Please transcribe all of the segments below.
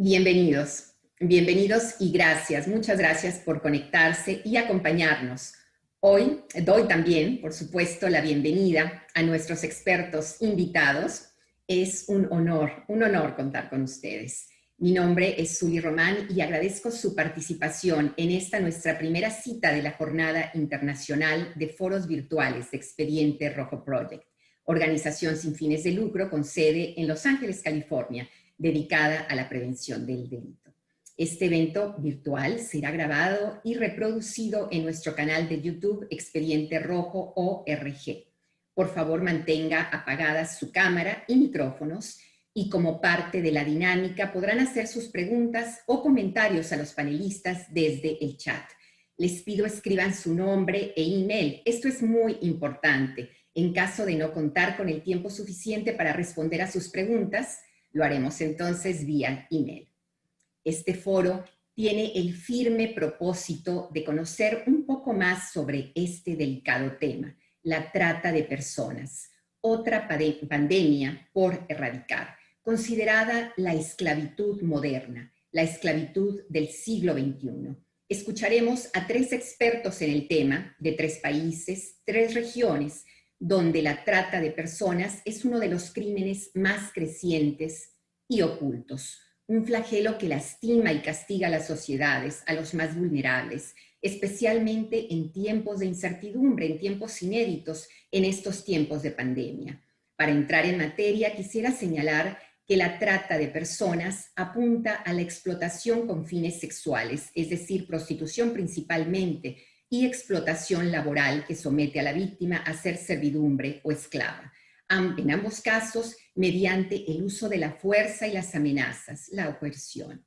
Bienvenidos, bienvenidos y gracias, muchas gracias por conectarse y acompañarnos. Hoy doy también, por supuesto, la bienvenida a nuestros expertos invitados. Es un honor contar con ustedes. Mi nombre es Zuli Román y agradezco su participación en esta nuestra primera cita de la Jornada Internacional de Foros Virtuales de Expediente Rojo Project, organización sin fines de lucro con sede en Los Ángeles, California, dedicada a la prevención del delito. Este evento virtual será grabado y reproducido en nuestro canal de YouTube Expediente Rojo ORG. Por favor, mantenga apagadas su cámara y micrófonos y como parte de la dinámica podrán hacer sus preguntas o comentarios a los panelistas desde el chat. Les pido escriban su nombre e email. Esto es muy importante. En caso de no contar con el tiempo suficiente para responder a sus preguntas, lo haremos entonces vía email. Este foro tiene el firme propósito de conocer un poco más sobre este delicado tema, la trata de personas, otra pandemia por erradicar, considerada la esclavitud moderna, la esclavitud del siglo XXI. Escucharemos a 3 expertos en el tema de 3 países, 3 regiones, donde la trata de personas es uno de los crímenes más crecientes y ocultos, un flagelo que lastima y castiga a las sociedades, a los más vulnerables, especialmente en tiempos de incertidumbre, en tiempos inéditos, en estos tiempos de pandemia. Para entrar en materia, quisiera señalar que la trata de personas apunta a la explotación con fines sexuales, es decir, prostitución principalmente, y explotación laboral que somete a la víctima a ser servidumbre o esclava. En ambos casos, mediante el uso de la fuerza y las amenazas, la coerción.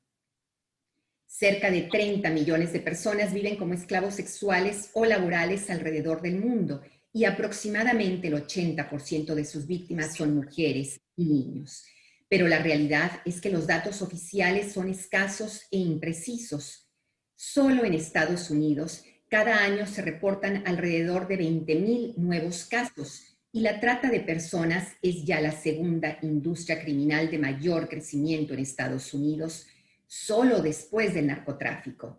Cerca de 30 millones de personas viven como esclavos sexuales o laborales alrededor del mundo y aproximadamente el 80% de sus víctimas son mujeres y niños. Pero la realidad es que los datos oficiales son escasos e imprecisos. Solo en Estados Unidos, cada año se reportan alrededor de 20.000 nuevos casos y la trata de personas es ya la segunda industria criminal de mayor crecimiento en Estados Unidos, solo después del narcotráfico.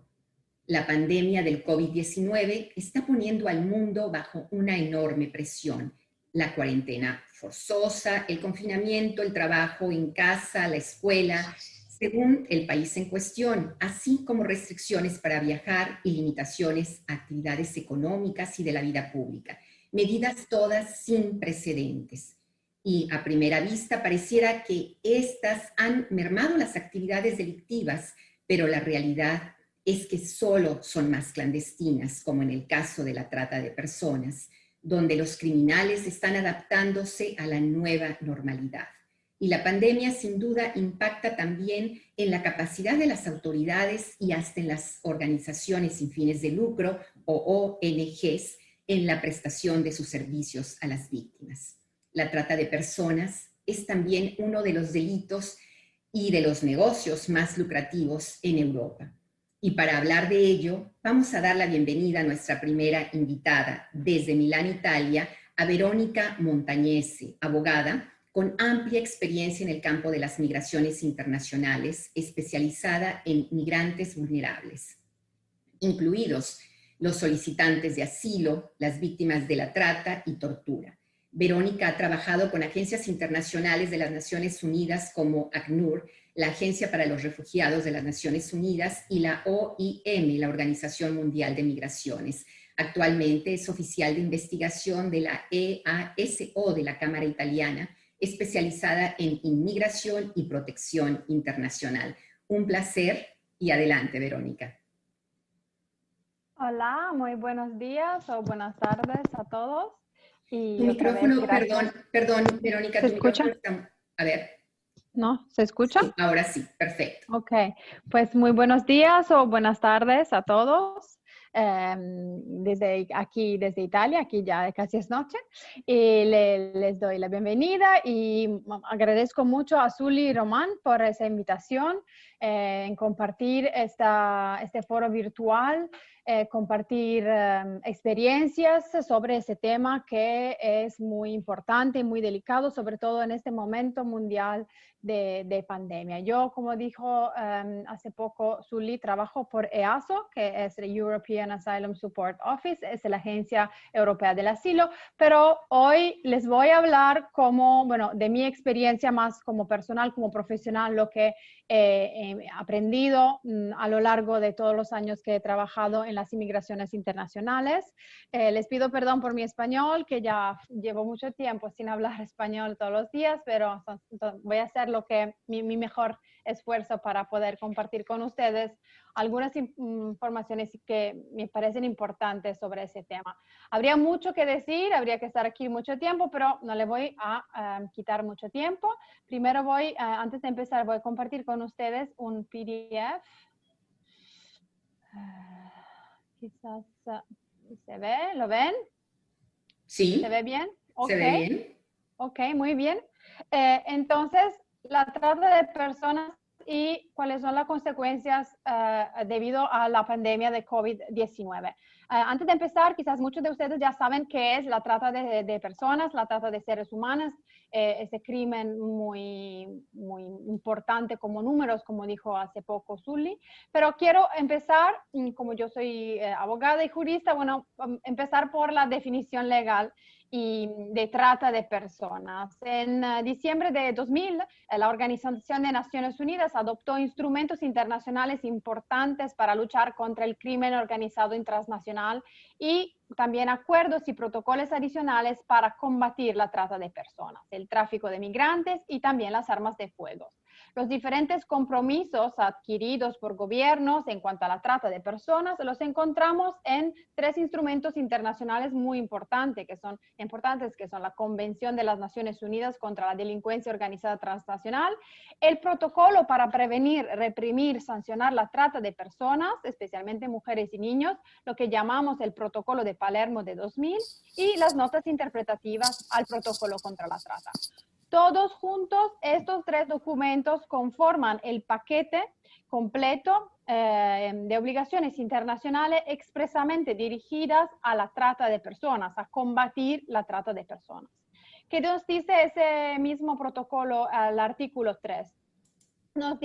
La pandemia del COVID-19 está poniendo al mundo bajo una enorme presión. La cuarentena forzosa, el confinamiento, el trabajo en casa, la escuela, según el país en cuestión, así como restricciones para viajar y limitaciones a actividades económicas y de la vida pública. Medidas todas sin precedentes. Y a primera vista pareciera que estas han mermado las actividades delictivas, pero la realidad es que solo son más clandestinas, como en el caso de la trata de personas, donde los criminales están adaptándose a la nueva normalidad. Y la pandemia sin duda impacta también en la capacidad de las autoridades y hasta en las organizaciones sin fines de lucro o ONGs en la prestación de sus servicios a las víctimas. La trata de personas es también uno de los delitos y de los negocios más lucrativos en Europa. Y para hablar de ello, vamos a dar la bienvenida a nuestra primera invitada desde Milán, Italia, a Verónica Montañese, abogada con amplia experiencia en el campo de las migraciones internacionales, especializada en migrantes vulnerables, incluidos los solicitantes de asilo, las víctimas de la trata y tortura. Verónica ha trabajado con agencias internacionales de las Naciones Unidas como ACNUR, la Agencia para los Refugiados de las Naciones Unidas, y la OIM, la Organización Mundial de Migraciones. Actualmente es oficial de investigación de la EASO de la Cámara Italiana, especializada en inmigración y protección internacional. Un placer y adelante, Verónica. Hola, muy buenos días o buenas tardes a todos. Y Tu micrófono, perdón, Verónica, ¿Se tu escucha? micrófono está... A ver. ¿No? ¿Se escucha? Sí, ahora sí, perfecto. Ok, pues muy buenos días o buenas tardes a todos. Desde aquí, desde Italia, aquí ya casi es noche, y les doy la bienvenida y agradezco mucho a Zuli Román por esa invitación en compartir este foro virtual compartir experiencias sobre ese tema que es muy importante y muy delicado, sobre todo en este momento mundial de pandemia. Yo, como dijo hace poco Zully, trabajo por EASO, que es el European Asylum Support Office, es la Agencia Europea del Asilo, pero hoy les voy a hablar de mi experiencia más como personal, como profesional, lo que he aprendido a lo largo de todos los años que he trabajado en las inmigraciones internacionales. Les pido perdón por mi español, que ya llevo mucho tiempo sin hablar español todos los días, pero voy a hacer mi mejor esfuerzo para poder compartir con ustedes algunas informaciones que me parecen importantes sobre ese tema. Habría mucho que decir, habría que estar aquí mucho tiempo, pero no le voy a quitar mucho tiempo. Primero antes de empezar, voy a compartir con ustedes un PDF. Quizás se ve, ¿lo ven? Sí. ¿Se ve bien? ¿Se ve bien? Ok, muy bien. Entonces, la trata de personas y cuáles son las consecuencias debido a la pandemia de COVID-19. Antes de empezar, quizás muchos de ustedes ya saben qué es la trata de personas, la trata de seres humanos, ese crimen muy, muy importante como números, como dijo hace poco Zully. Pero quiero empezar, como yo soy abogada y jurista, empezar por la definición legal y de trata de personas. En diciembre de 2000, la Organización de Naciones Unidas adoptó instrumentos internacionales importantes para luchar contra el crimen organizado transnacional y también acuerdos y protocolos adicionales para combatir la trata de personas, el tráfico de migrantes y también las armas de fuego. Los diferentes compromisos adquiridos por gobiernos en cuanto a la trata de personas los encontramos en 3 instrumentos internacionales muy importantes, que son la Convención de las Naciones Unidas contra la Delincuencia Organizada Transnacional, el Protocolo para prevenir, reprimir, sancionar la trata de personas, especialmente mujeres y niños, lo que llamamos el Protocolo de Palermo de 2000, y las notas interpretativas al Protocolo contra la trata. Todos juntos, estos 3 documentos conforman el paquete completo de obligaciones internacionales expresamente dirigidas a la trata de personas, a combatir la trata de personas. ¿Qué nos dice ese mismo protocolo al artículo 3? Nos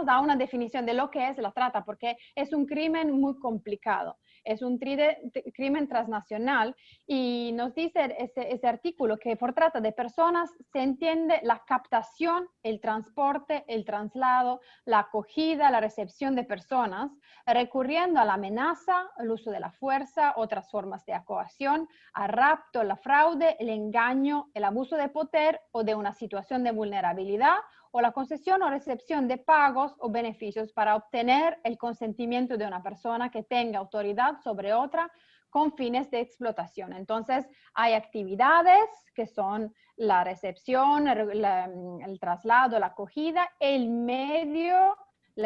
da una definición de lo que es la trata, porque es un crimen muy complicado, es un crimen transnacional, y nos dice ese artículo que por trata de personas se entiende la captación, el transporte, el traslado, la acogida, la recepción de personas, recurriendo a la amenaza, el uso de la fuerza, otras formas de coacción, al rapto, la fraude, el engaño, el abuso de poder o de una situación de vulnerabilidad, o la concesión o recepción de pagos o beneficios para obtener el consentimiento de una persona que tenga autoridad sobre otra con fines de explotación. Entonces, hay actividades que son la recepción, el traslado, la acogida, el medio,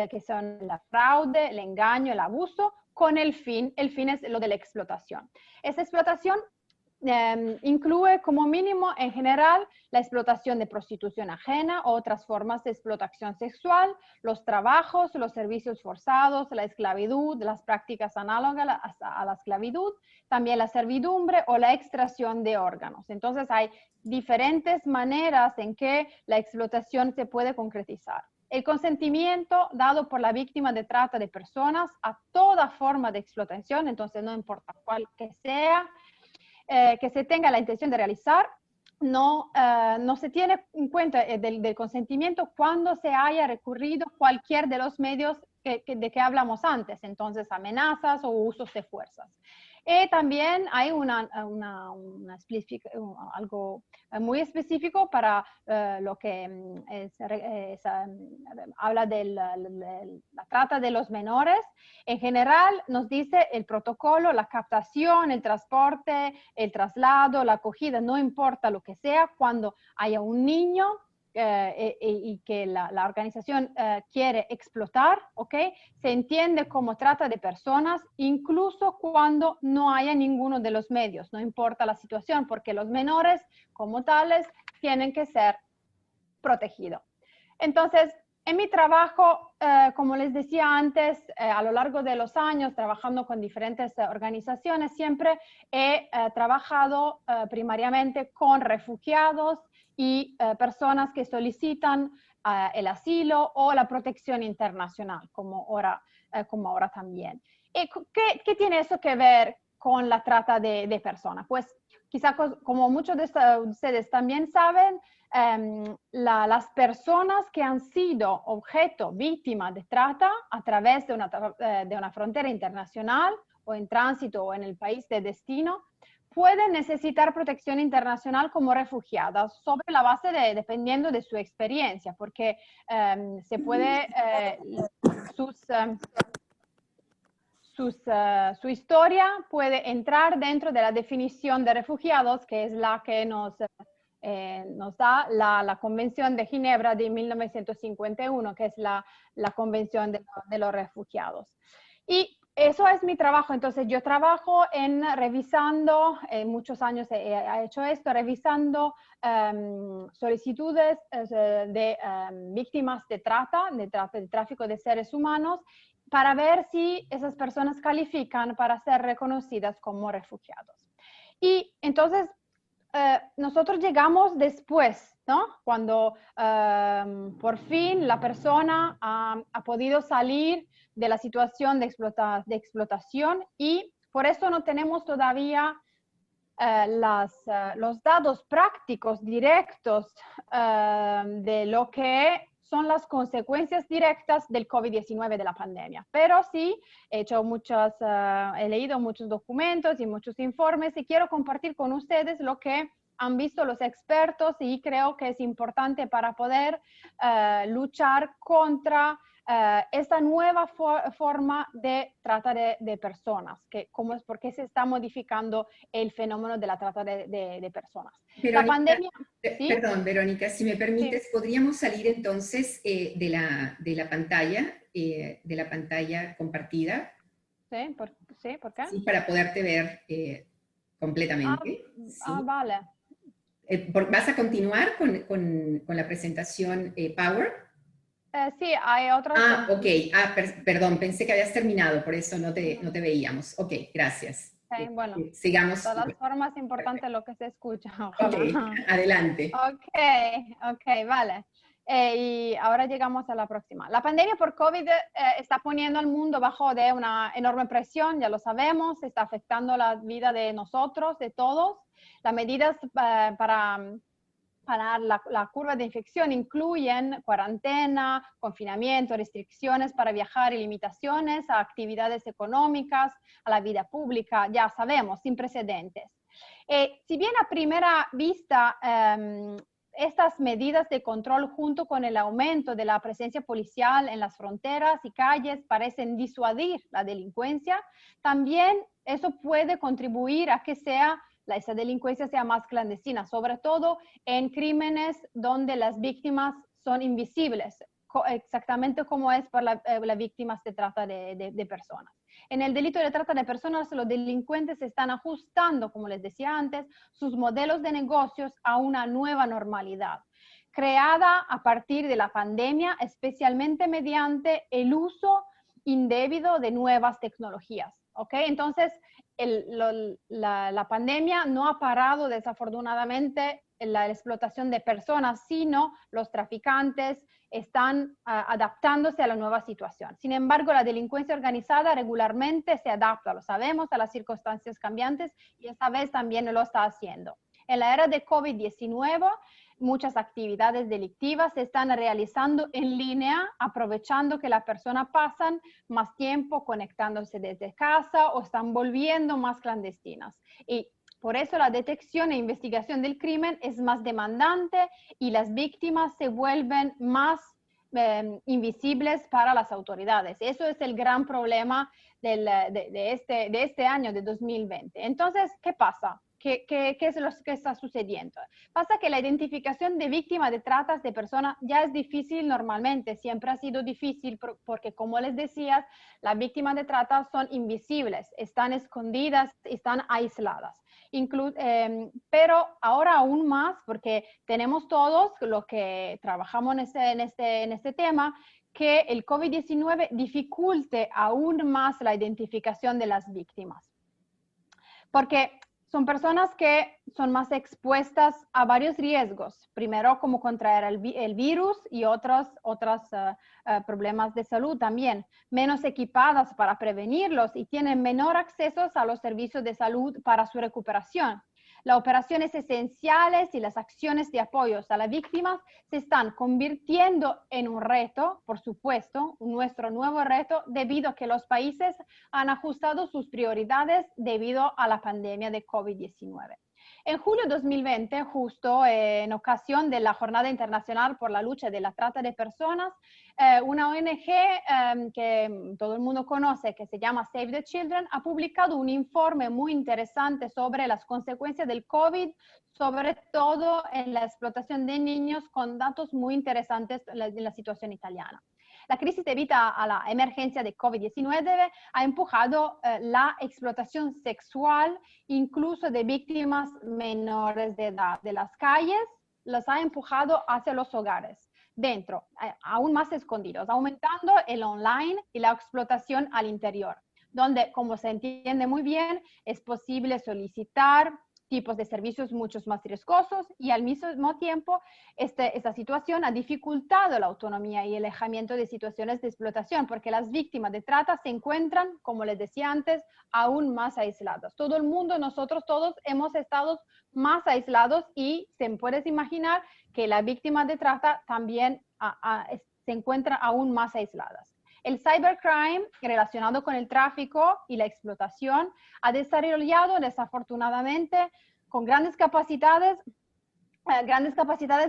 que son la fraude, el engaño, el abuso, con el fin es lo de la explotación. Esa explotación incluye como mínimo en general la explotación de prostitución ajena o otras formas de explotación sexual, los trabajos, los servicios forzados, la esclavitud, las prácticas análogas a la esclavitud, también la servidumbre o la extracción de órganos. Entonces hay diferentes maneras en que la explotación se puede concretizar. El consentimiento dado por la víctima de trata de personas a toda forma de explotación, entonces no importa cuál que sea, que se tenga la intención de realizar, no se tiene en cuenta del consentimiento cuando se haya recurrido cualquier de los medios de que hablamos antes, entonces amenazas o usos de fuerzas. También hay algo muy específico para lo que habla de la trata de los menores. En general, nos dice el protocolo, la captación, el transporte, el traslado, la acogida, no importa lo que sea, cuando haya un niño y que la organización quiere explotar, ¿ok? Se entiende como trata de personas, incluso cuando no haya ninguno de los medios, no importa la situación, porque los menores como tales tienen que ser protegidos. Entonces, En mi trabajo, como les decía antes, a lo largo de los años, trabajando con diferentes organizaciones, siempre he trabajado primariamente con refugiados y personas que solicitan el asilo o la protección internacional, como ahora también. ¿Y qué tiene eso que ver con la trata de personas? Pues quizá como muchos de ustedes también saben, las personas que han sido objeto, víctimas de trata a través de una frontera internacional o en tránsito o en el país de destino, pueden necesitar protección internacional como refugiadas sobre la base dependiendo de su experiencia, porque se puede, su historia puede entrar dentro de la definición de refugiados, que es la que nos da la Convención de Ginebra de 1951, que es la Convención de los Refugiados. Y eso es mi trabajo. Entonces, yo trabajo en revisando, muchos años he hecho esto, revisando solicitudes de víctimas de tráfico de seres humanos, para ver si esas personas califican para ser reconocidas como refugiados. Y entonces, nosotros llegamos después, ¿no? Cuando por fin la persona ha podido salir de la situación de explotación, y por eso no tenemos todavía los datos prácticos directos de lo que son las consecuencias directas del COVID-19 de la pandemia. Pero sí, he leído muchos documentos y muchos informes y quiero compartir con ustedes lo que han visto los expertos, y creo que es importante para poder luchar contra esta nueva forma de trata de personas, por qué se está modificando el fenómeno de la trata de personas. Verónica, La pandemia... ¿sí? Perdón, Verónica, si me permites, Sí. ¿podríamos salir entonces de la pantalla compartida? ¿Sí? ¿Por qué? Sí, para poderte ver completamente. Sí. Vale. ¿Vas a continuar con la presentación Power? Sí, hay otras... Ok. Perdón, pensé que habías terminado, por eso no te veíamos. Ok, gracias. Bueno, Sigamos. de todas formas es importante lo que se escucha. Ok, Ojalá. adelante. Ok, vale. Y ahora llegamos a la próxima. La pandemia por COVID está poniendo al mundo bajo de una enorme presión, ya lo sabemos, está afectando la vida de nosotros, de todos. Las medidas para la curva de infección incluyen cuarentena, confinamiento, restricciones para viajar y limitaciones a actividades económicas, a la vida pública, ya sabemos, sin precedentes. Si bien a primera vista estas medidas de control, junto con el aumento de la presencia policial en las fronteras y calles, parecen disuadir la delincuencia, también eso puede contribuir a que esa delincuencia sea más clandestina, sobre todo en crímenes donde las víctimas son invisibles, exactamente como es para las víctimas de trata de personas. En el delito de trata de personas, los delincuentes están ajustando, como les decía antes, sus modelos de negocios a una nueva normalidad, creada a partir de la pandemia, especialmente mediante el uso indebido de nuevas tecnologías. ¿Okay? Entonces, la pandemia no ha parado desafortunadamente la explotación de personas, sino los traficantes están adaptándose a la nueva situación. Sin embargo, la delincuencia organizada regularmente se adapta, lo sabemos, a las circunstancias cambiantes, y esta vez también lo está haciendo. En la era de COVID-19, muchas actividades delictivas se están realizando en línea, aprovechando que las personas pasan más tiempo conectándose desde casa o están volviendo más clandestinas. Y por eso la detección e investigación del crimen es más demandante y las víctimas se vuelven más invisibles para las autoridades. Eso es el gran problema de este año, de 2020. Entonces, ¿qué pasa? ¿Qué es lo que está sucediendo? Pasa que la identificación de víctimas de tratas de personas ya es difícil normalmente, siempre ha sido difícil porque, como les decía, las víctimas de trata son invisibles, están escondidas, están aisladas. Pero ahora aún más, porque tenemos todos los que trabajamos en este tema, que el COVID-19 dificulte aún más la identificación de las víctimas. Porque son personas que son más expuestas a varios riesgos. Primero, como contraer el virus y otros problemas de salud también. Menos equipadas para prevenirlos y tienen menor acceso a los servicios de salud para su recuperación. Las operaciones esenciales y las acciones de apoyo a las víctimas se están convirtiendo en un reto, por supuesto, nuestro nuevo reto, debido a que los países han ajustado sus prioridades debido a la pandemia de COVID-19. En julio de 2020, justo en ocasión de la Jornada Internacional por la Lucha de la Trata de Personas, una ONG que todo el mundo conoce, que se llama Save the Children, ha publicado un informe muy interesante sobre las consecuencias del COVID, sobre todo en la explotación de niños, con datos muy interesantes en la situación italiana. La crisis debido a la emergencia de COVID-19 ha empujado la explotación sexual, incluso de víctimas menores de edad, de las calles, las ha empujado hacia los hogares, dentro, aún más escondidos, aumentando el online y la explotación al interior, donde, como se entiende muy bien, es posible solicitar tipos de servicios mucho más riesgosos y al mismo tiempo esta situación ha dificultado la autonomía y el alejamiento de situaciones de explotación porque las víctimas de trata se encuentran, como les decía antes, aún más aisladas. Todo el mundo, nosotros todos hemos estado más aislados y se puedes imaginar que las víctimas de trata también se encuentran aún más aisladas. El cybercrime relacionado con el tráfico y la explotación ha desarrollado desafortunadamente con grandes capacidades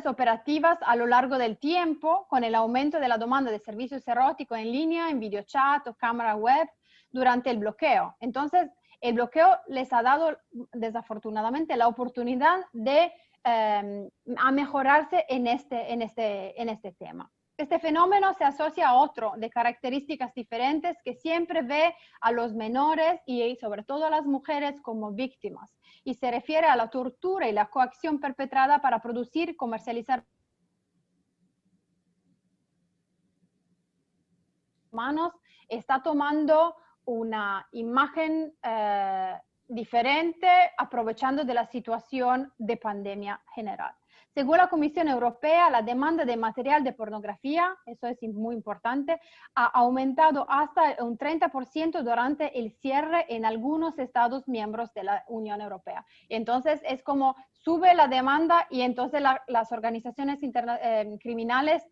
operativas a lo largo del tiempo, con el aumento de la demanda de servicios eróticos en línea, en videochat o cámara web durante el bloqueo. Entonces, el bloqueo les ha dado desafortunadamente la oportunidad de a mejorarse en este tema. Este fenómeno se asocia a otro de características diferentes que siempre ve a los menores y sobre todo a las mujeres como víctimas y se refiere a la tortura y la coacción perpetrada para producir y comercializar humanos. Está tomando una imagen diferente aprovechando de la situación de pandemia general. Según la Comisión Europea, la demanda de material de pornografía, eso es muy importante, ha aumentado hasta un 30% durante el cierre en algunos Estados miembros de la Unión Europea. Entonces, es como sube la demanda y entonces las organizaciones criminales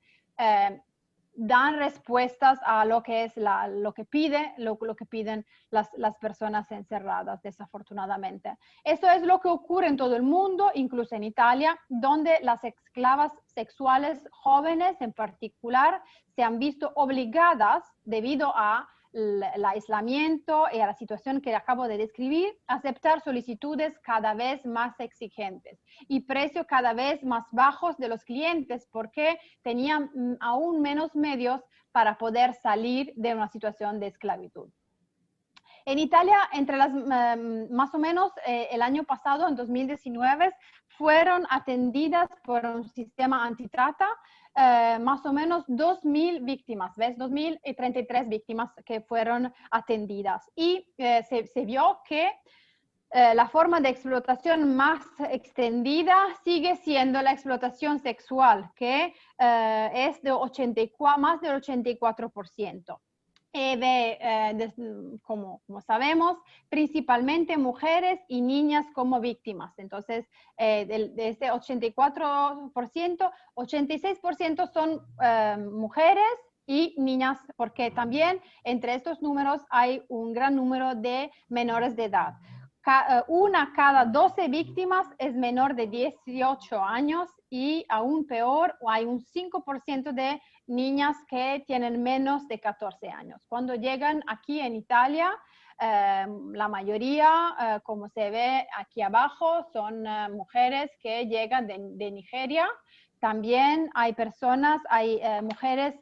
dan respuestas a lo que es lo que piden las personas encerradas, desafortunadamente. Eso es lo que ocurre en todo el mundo, incluso en Italia, donde las esclavas sexuales jóvenes en particular se han visto obligadas, debido a el aislamiento y a la situación que acabo de describir, aceptar solicitudes cada vez más exigentes y precios cada vez más bajos de los clientes porque tenían aún menos medios para poder salir de una situación de esclavitud. En Italia, más o menos el año pasado, en 2019, fueron atendidas por un sistema antitrata más o menos 2.000 víctimas, ¿ves? 2.033 víctimas que fueron atendidas. Y se vio que la forma de explotación más extendida sigue siendo la explotación sexual, que es de más del 84%. Como sabemos, principalmente mujeres y niñas como víctimas. Entonces, de este 84%, 86% son mujeres y niñas, porque también entre estos números hay un gran número de menores de edad. Una cada 12 víctimas es menor de 18 años y aún peor, hay un 5% de niñas que tienen menos de 14 años. Cuando llegan aquí en Italia, La mayoría, como se ve aquí abajo, son mujeres que llegan de Nigeria. También hay personas, hay mujeres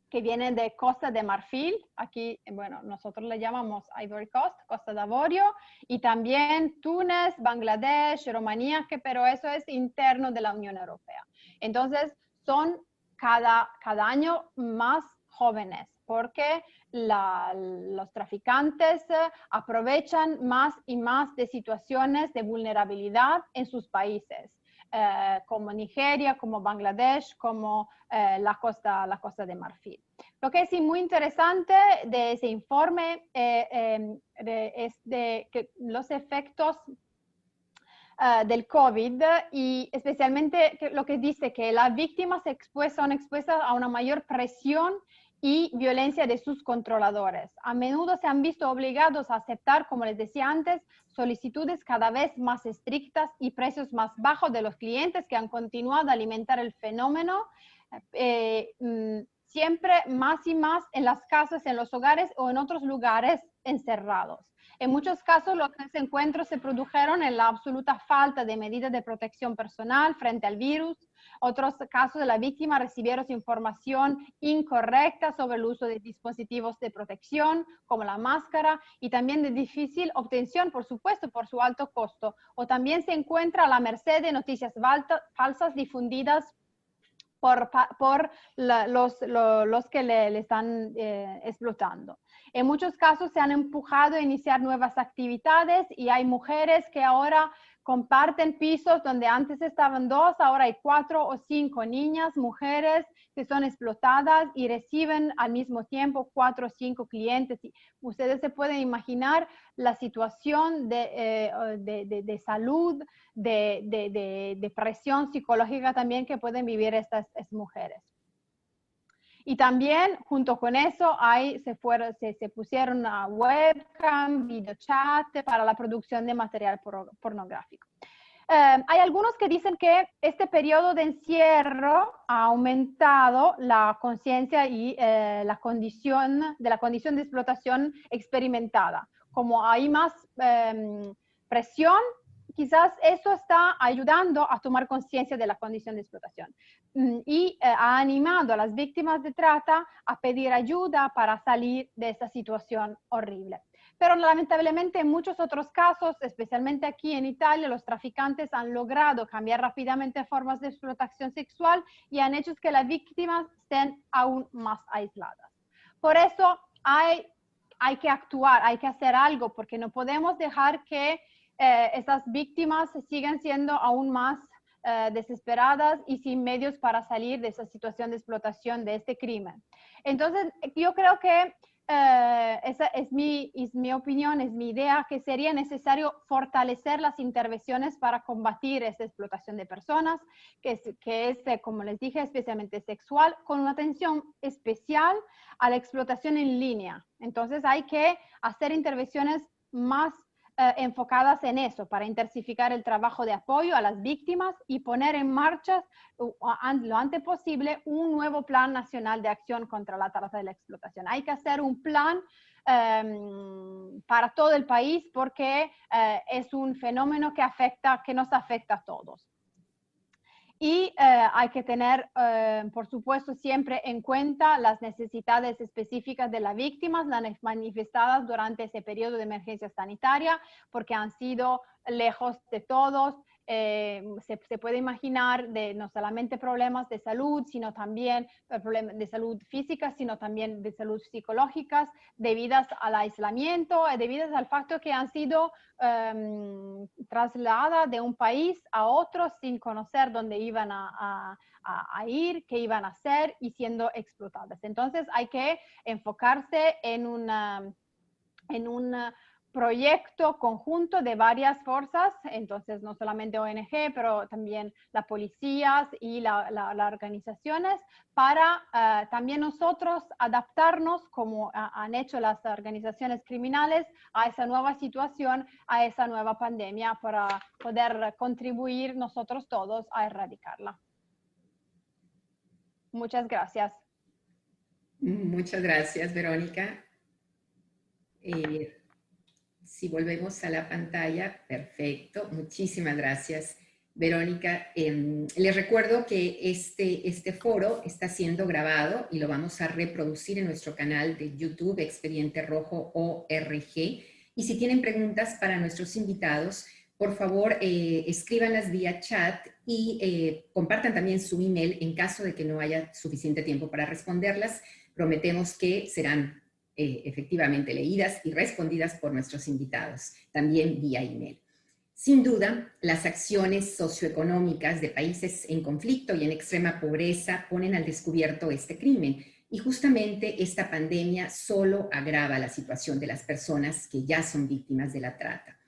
que vienen de Costa de Marfil, aquí, bueno, nosotros le llamamos Ivory Coast, Costa de Avorio, y también Túnez, Bangladesh, Rumanía, pero eso es interno de la Unión Europea. Entonces, son cada año más jóvenes, porque los traficantes aprovechan más y más de situaciones de vulnerabilidad en sus países. Como Nigeria, como Bangladesh, como la Costa de Marfil. Lo que es muy interesante de ese informe es que los efectos del COVID y especialmente lo que dice que las víctimas son expuestas a una mayor presión y violencia de sus controladores. A menudo se han visto obligados a aceptar, como les decía antes, solicitudes cada vez más estrictas y precios más bajos de los clientes que han continuado a alimentar el fenómeno, siempre más y más en las casas, en los hogares o en otros lugares encerrados. En muchos casos, los desencuentros se produjeron en la absoluta falta de medidas de protección personal frente al virus. Otros casos de la víctima recibieron información incorrecta sobre el uso de dispositivos de protección, como la máscara, y también de difícil obtención, por supuesto, por su alto costo. O también se encuentra a la merced de noticias falsas difundidas por los que le están explotando. En muchos casos se han empujado a iniciar nuevas actividades y hay mujeres que ahora comparten pisos donde antes estaban 2, ahora hay 4 o 5 niñas, mujeres que son explotadas y reciben al mismo tiempo 4 o 5 clientes. Y ustedes se pueden imaginar la situación de salud, de presión psicológica también que pueden vivir estas mujeres. Y también, junto con eso, se pusieron a webcam, videochat para la producción de material pornográfico. Hay algunos que dicen que este periodo de encierro ha aumentado la conciencia y la condición de explotación experimentada. Como hay más presión, quizás eso está ayudando a tomar conciencia de la condición de explotación y ha animado a las víctimas de trata a pedir ayuda para salir de esta situación horrible. Pero lamentablemente en muchos otros casos, especialmente aquí en Italia, los traficantes han logrado cambiar rápidamente formas de explotación sexual y han hecho que las víctimas estén aún más aisladas. Por eso hay que actuar, hay que hacer algo, porque no podemos dejar que estas víctimas sigan siendo aún más desesperadas y sin medios para salir de esa situación de explotación, de este crimen. Entonces, yo creo que esa es mi opinión, es mi idea, que sería necesario fortalecer las intervenciones para combatir esta explotación de personas, que es, como les dije, especialmente sexual, con una atención especial a la explotación en línea. Entonces, hay que hacer intervenciones más enfocadas en eso, para intensificar el trabajo de apoyo a las víctimas y poner en marcha lo antes posible un nuevo plan nacional de acción contra la trata y la explotación. Hay que hacer un plan para todo el país porque es un fenómeno que nos afecta a todos. Y hay que tener, por supuesto, siempre en cuenta las necesidades específicas de las víctimas, las manifestadas durante ese periodo de emergencia sanitaria, porque han sido lejos de todos. Se puede imaginar no solamente problemas de salud, sino también problemas de salud física, sino también de salud psicológicas, debidas al aislamiento, debidas al facto que han sido trasladadas de un país a otro sin conocer dónde iban a ir, qué iban a hacer y siendo explotadas. Entonces hay que enfocarse en un proyecto conjunto de varias fuerzas, entonces no solamente ONG, pero también las policías y las organizaciones, para también nosotros adaptarnos, como han hecho las organizaciones criminales, a esa nueva situación, a esa nueva pandemia, para poder contribuir nosotros todos a erradicarla. Muchas gracias. Muchas gracias, Verónica. Si volvemos a la pantalla, perfecto. Muchísimas gracias, Verónica. Les recuerdo que este foro está siendo grabado y lo vamos a reproducir en nuestro canal de YouTube, Expediente Rojo ORG. Y si tienen preguntas para nuestros invitados, por favor, escríbanlas vía chat y compartan también su email en caso de que no haya suficiente tiempo para responderlas. Prometemos que serán efectivamente leídas y respondidas por nuestros invitados, también vía email. Sin duda, las acciones socioeconómicas de países en conflicto y en extrema pobreza ponen al descubierto este crimen, y justamente esta pandemia solo agrava la situación de las personas que ya son víctimas de la trata.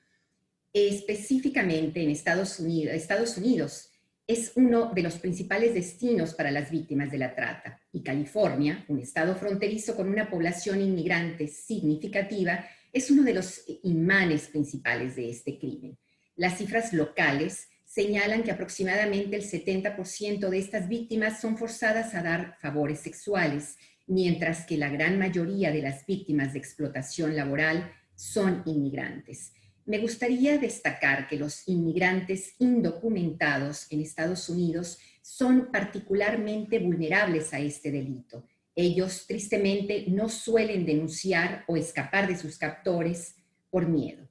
Específicamente en Estados Unidos es uno de los principales destinos para las víctimas de la trata, y California, un estado fronterizo con una población inmigrante significativa, es uno de los imanes principales de este crimen. Las cifras locales señalan que aproximadamente el 70% de estas víctimas son forzadas a dar favores sexuales, mientras que la gran mayoría de las víctimas de explotación laboral son inmigrantes. Me gustaría destacar que los inmigrantes indocumentados en Estados Unidos son particularmente vulnerables a este delito. Ellos, tristemente, no suelen denunciar o escapar de sus captores por miedo.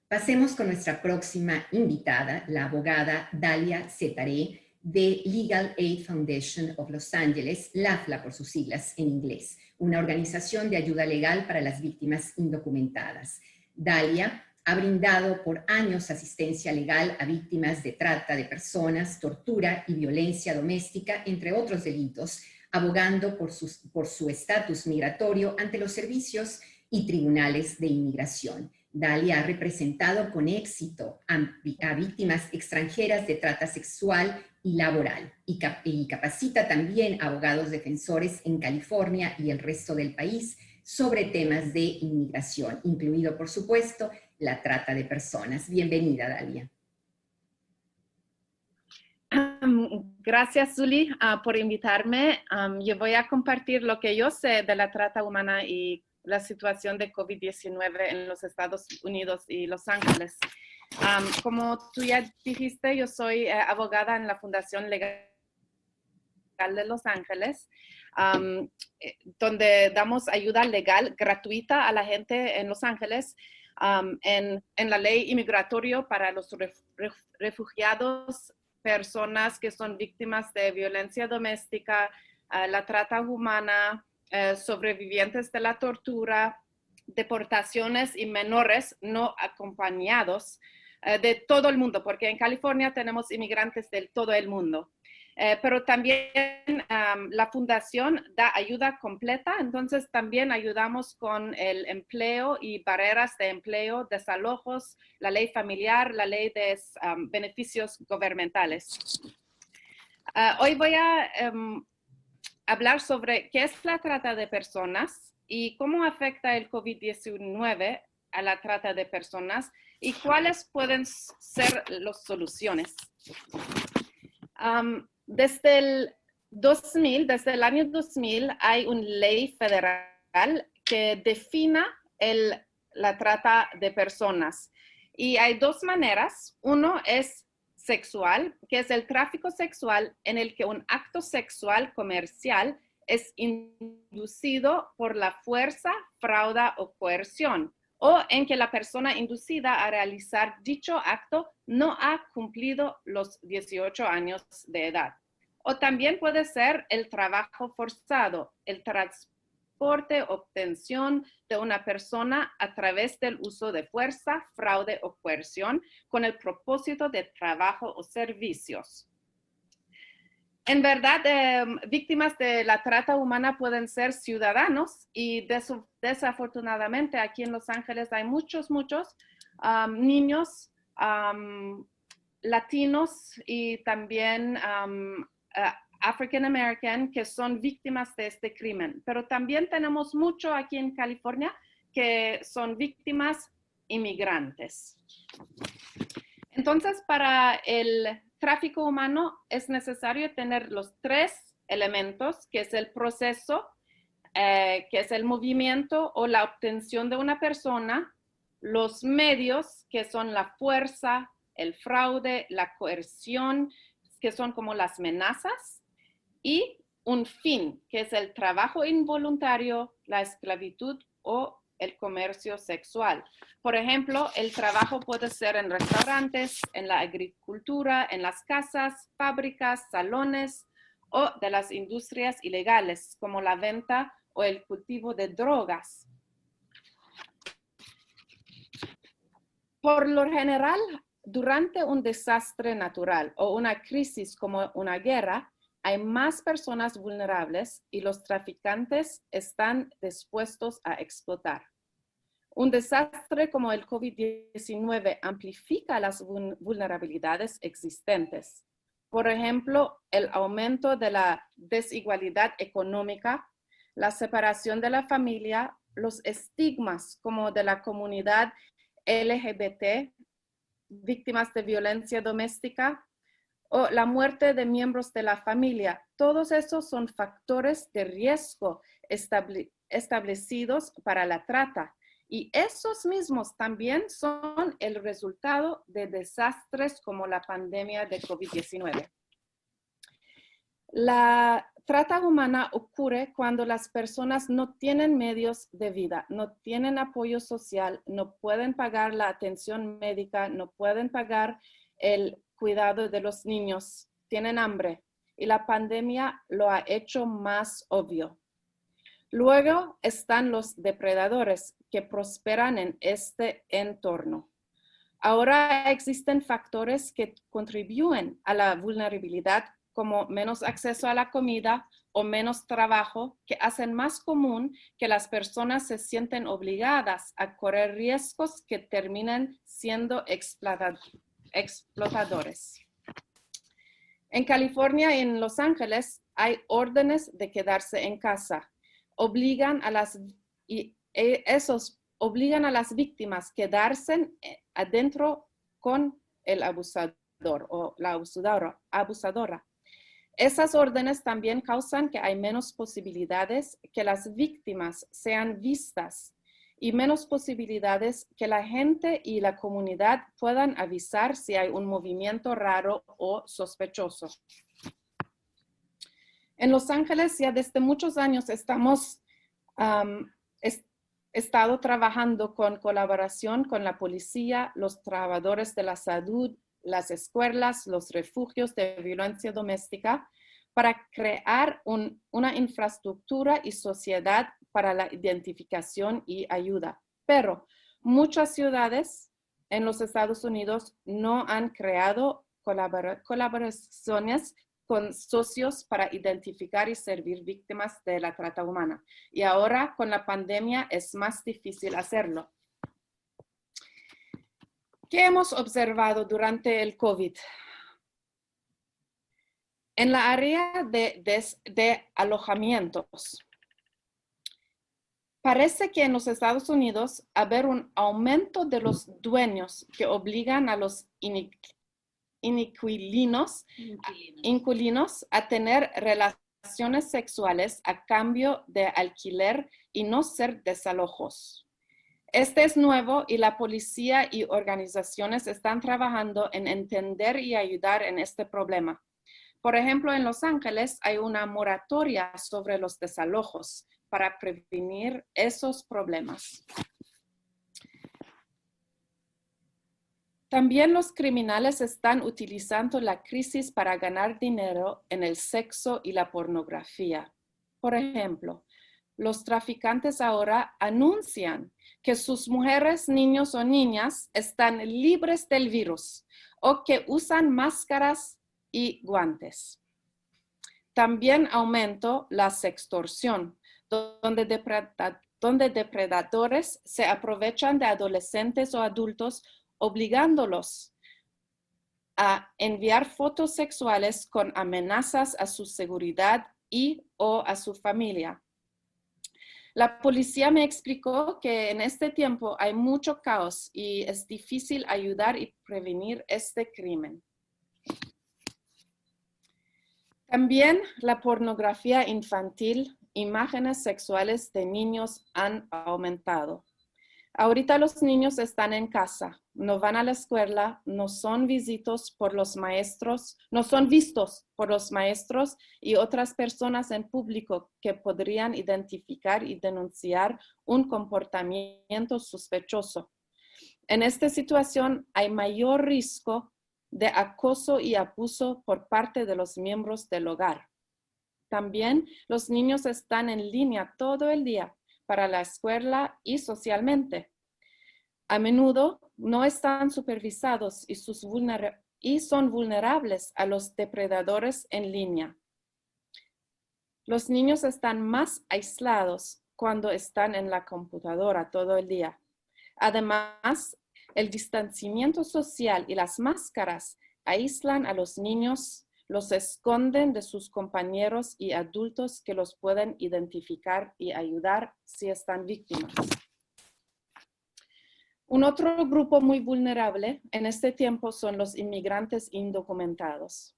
Pasemos con nuestra próxima invitada, la abogada Dalia Setaré, de Legal Aid Foundation of Los Ángeles, LAFLA por sus siglas en inglés, una organización de ayuda legal para las víctimas indocumentadas. Dalia ha brindado por años asistencia legal a víctimas de trata de personas, tortura y violencia doméstica, entre otros delitos, abogando por su estatus migratorio ante los servicios y tribunales de inmigración. Dalia ha representado con éxito a víctimas extranjeras de trata sexual y laboral, y capacita también a abogados defensores en California y el resto del país sobre temas de inmigración, incluido, por supuesto, la trata de personas. Bienvenida, Dalia. Gracias, Zuli, por invitarme. Yo voy a compartir lo que yo sé de la trata humana y la situación de COVID-19 en los Estados Unidos y Los Ángeles. Como tú ya dijiste, yo soy abogada en la Fundación Legal de Los Ángeles, donde damos ayuda legal gratuita a la gente en Los Ángeles en la ley inmigratoria para los refugiados, personas que son víctimas de violencia doméstica, la trata humana, sobrevivientes de la tortura, deportaciones y menores no acompañados de todo el mundo, porque en California tenemos inmigrantes de todo el mundo. Pero también la fundación da ayuda completa, entonces también ayudamos con el empleo y barreras de empleo, desalojos, la ley familiar, la ley de beneficios gubernamentales. Hoy voy a hablar sobre qué es la trata de personas y cómo afecta el COVID-19 a la trata de personas y cuáles pueden ser las soluciones. Desde el año 2000 hay una ley federal que define la trata de personas. Y hay dos maneras. Uno es sexual, que es el tráfico sexual en el que un acto sexual comercial es inducido por la fuerza, fraude o coerción, o en que la persona inducida a realizar dicho acto no ha cumplido los 18 años de edad. O también puede ser el trabajo forzado, el transporte, obtención de una persona a través del uso de fuerza, fraude o coerción con el propósito de trabajo o servicios. En verdad, víctimas de la trata humana pueden ser ciudadanos y desafortunadamente aquí en Los Ángeles hay muchos niños latinos y también African American que son víctimas de este crimen. Pero también tenemos mucho aquí en California que son víctimas inmigrantes. Entonces, para el tráfico humano es necesario tener los tres elementos, que es el proceso, que es el movimiento o la obtención de una persona, los medios, que son la fuerza, el fraude, la coerción, que son como las amenazas, y un fin, que es el trabajo involuntario, la esclavitud o el comercio sexual. Por ejemplo, el trabajo puede ser en restaurantes, en la agricultura, en las casas, fábricas, salones o de las industrias ilegales, como la venta o el cultivo de drogas. Por lo general, durante un desastre natural o una crisis como una guerra, hay más personas vulnerables y los traficantes están dispuestos a explotar. Un desastre como el COVID-19 amplifica las vulnerabilidades existentes. Por ejemplo, el aumento de la desigualdad económica, la separación de la familia, los estigmas como de la comunidad LGBT, víctimas de violencia doméstica, o la muerte de miembros de la familia. Todos esos son factores de riesgo establecidos para la trata. Y esos mismos también son el resultado de desastres como la pandemia de COVID-19. La trata humana ocurre cuando las personas no tienen medios de vida, no tienen apoyo social, no pueden pagar la atención médica, no pueden pagar el cuidado de los niños, tienen hambre y la pandemia lo ha hecho más obvio. Luego están los depredadores que prosperan en este entorno. Ahora existen factores que contribuyen a la vulnerabilidad como menos acceso a la comida o menos trabajo, que hacen más común que las personas se sienten obligadas a correr riesgos que terminan siendo explotadores. En California y en Los Ángeles hay órdenes de quedarse en casa. Obligan a las víctimas a quedarse adentro con el abusador o la abusadora. Esas órdenes también causan que hay menos posibilidades que las víctimas sean vistas y menos posibilidades que la gente y la comunidad puedan avisar si hay un movimiento raro o sospechoso. En Los Ángeles ya desde muchos años estado trabajando con colaboración con la policía, los trabajadores de la salud, las escuelas, los refugios de violencia doméstica, para crear una infraestructura y sociedad para la identificación y ayuda. Pero muchas ciudades en los Estados Unidos no han creado colaboraciones con socios para identificar y servir víctimas de la trata humana. Y ahora con la pandemia es más difícil hacerlo. ¿Qué hemos observado durante el COVID? En la área de alojamientos, parece que en los Estados Unidos haber un aumento de los dueños que obligan a los inquilinos a tener relaciones sexuales a cambio de alquiler y no ser desalojos. Este es nuevo y la policía y organizaciones están trabajando en entender y ayudar en este problema. Por ejemplo, en Los Ángeles hay una moratoria sobre los desalojos para prevenir esos problemas. También los criminales están utilizando la crisis para ganar dinero en el sexo y la pornografía. Por ejemplo, los traficantes ahora anuncian que sus mujeres, niños o niñas están libres del virus o que usan máscaras y guantes. También aumentó la sextorsión, donde depredadores se aprovechan de adolescentes o adultos obligándolos a enviar fotos sexuales con amenazas a su seguridad y o a su familia. La policía me explicó que en este tiempo hay mucho caos y es difícil ayudar y prevenir este crimen. También la pornografía infantil imágenes sexuales de niños han aumentado. Ahorita los niños están en casa, no van a la escuela, no son vistos por los maestros y otras personas en público que podrían identificar y denunciar un comportamiento sospechoso. En esta situación hay mayor riesgo de acoso y abuso por parte de los miembros del hogar. También los niños están en línea todo el día para la escuela y socialmente. A menudo no están supervisados y son vulnerables a los depredadores en línea. Los niños están más aislados cuando están en la computadora todo el día. Además, el distanciamiento social y las máscaras aíslan a los niños, los esconden de sus compañeros y adultos que los pueden identificar y ayudar si están víctimas. Un otro grupo muy vulnerable en este tiempo son los inmigrantes indocumentados.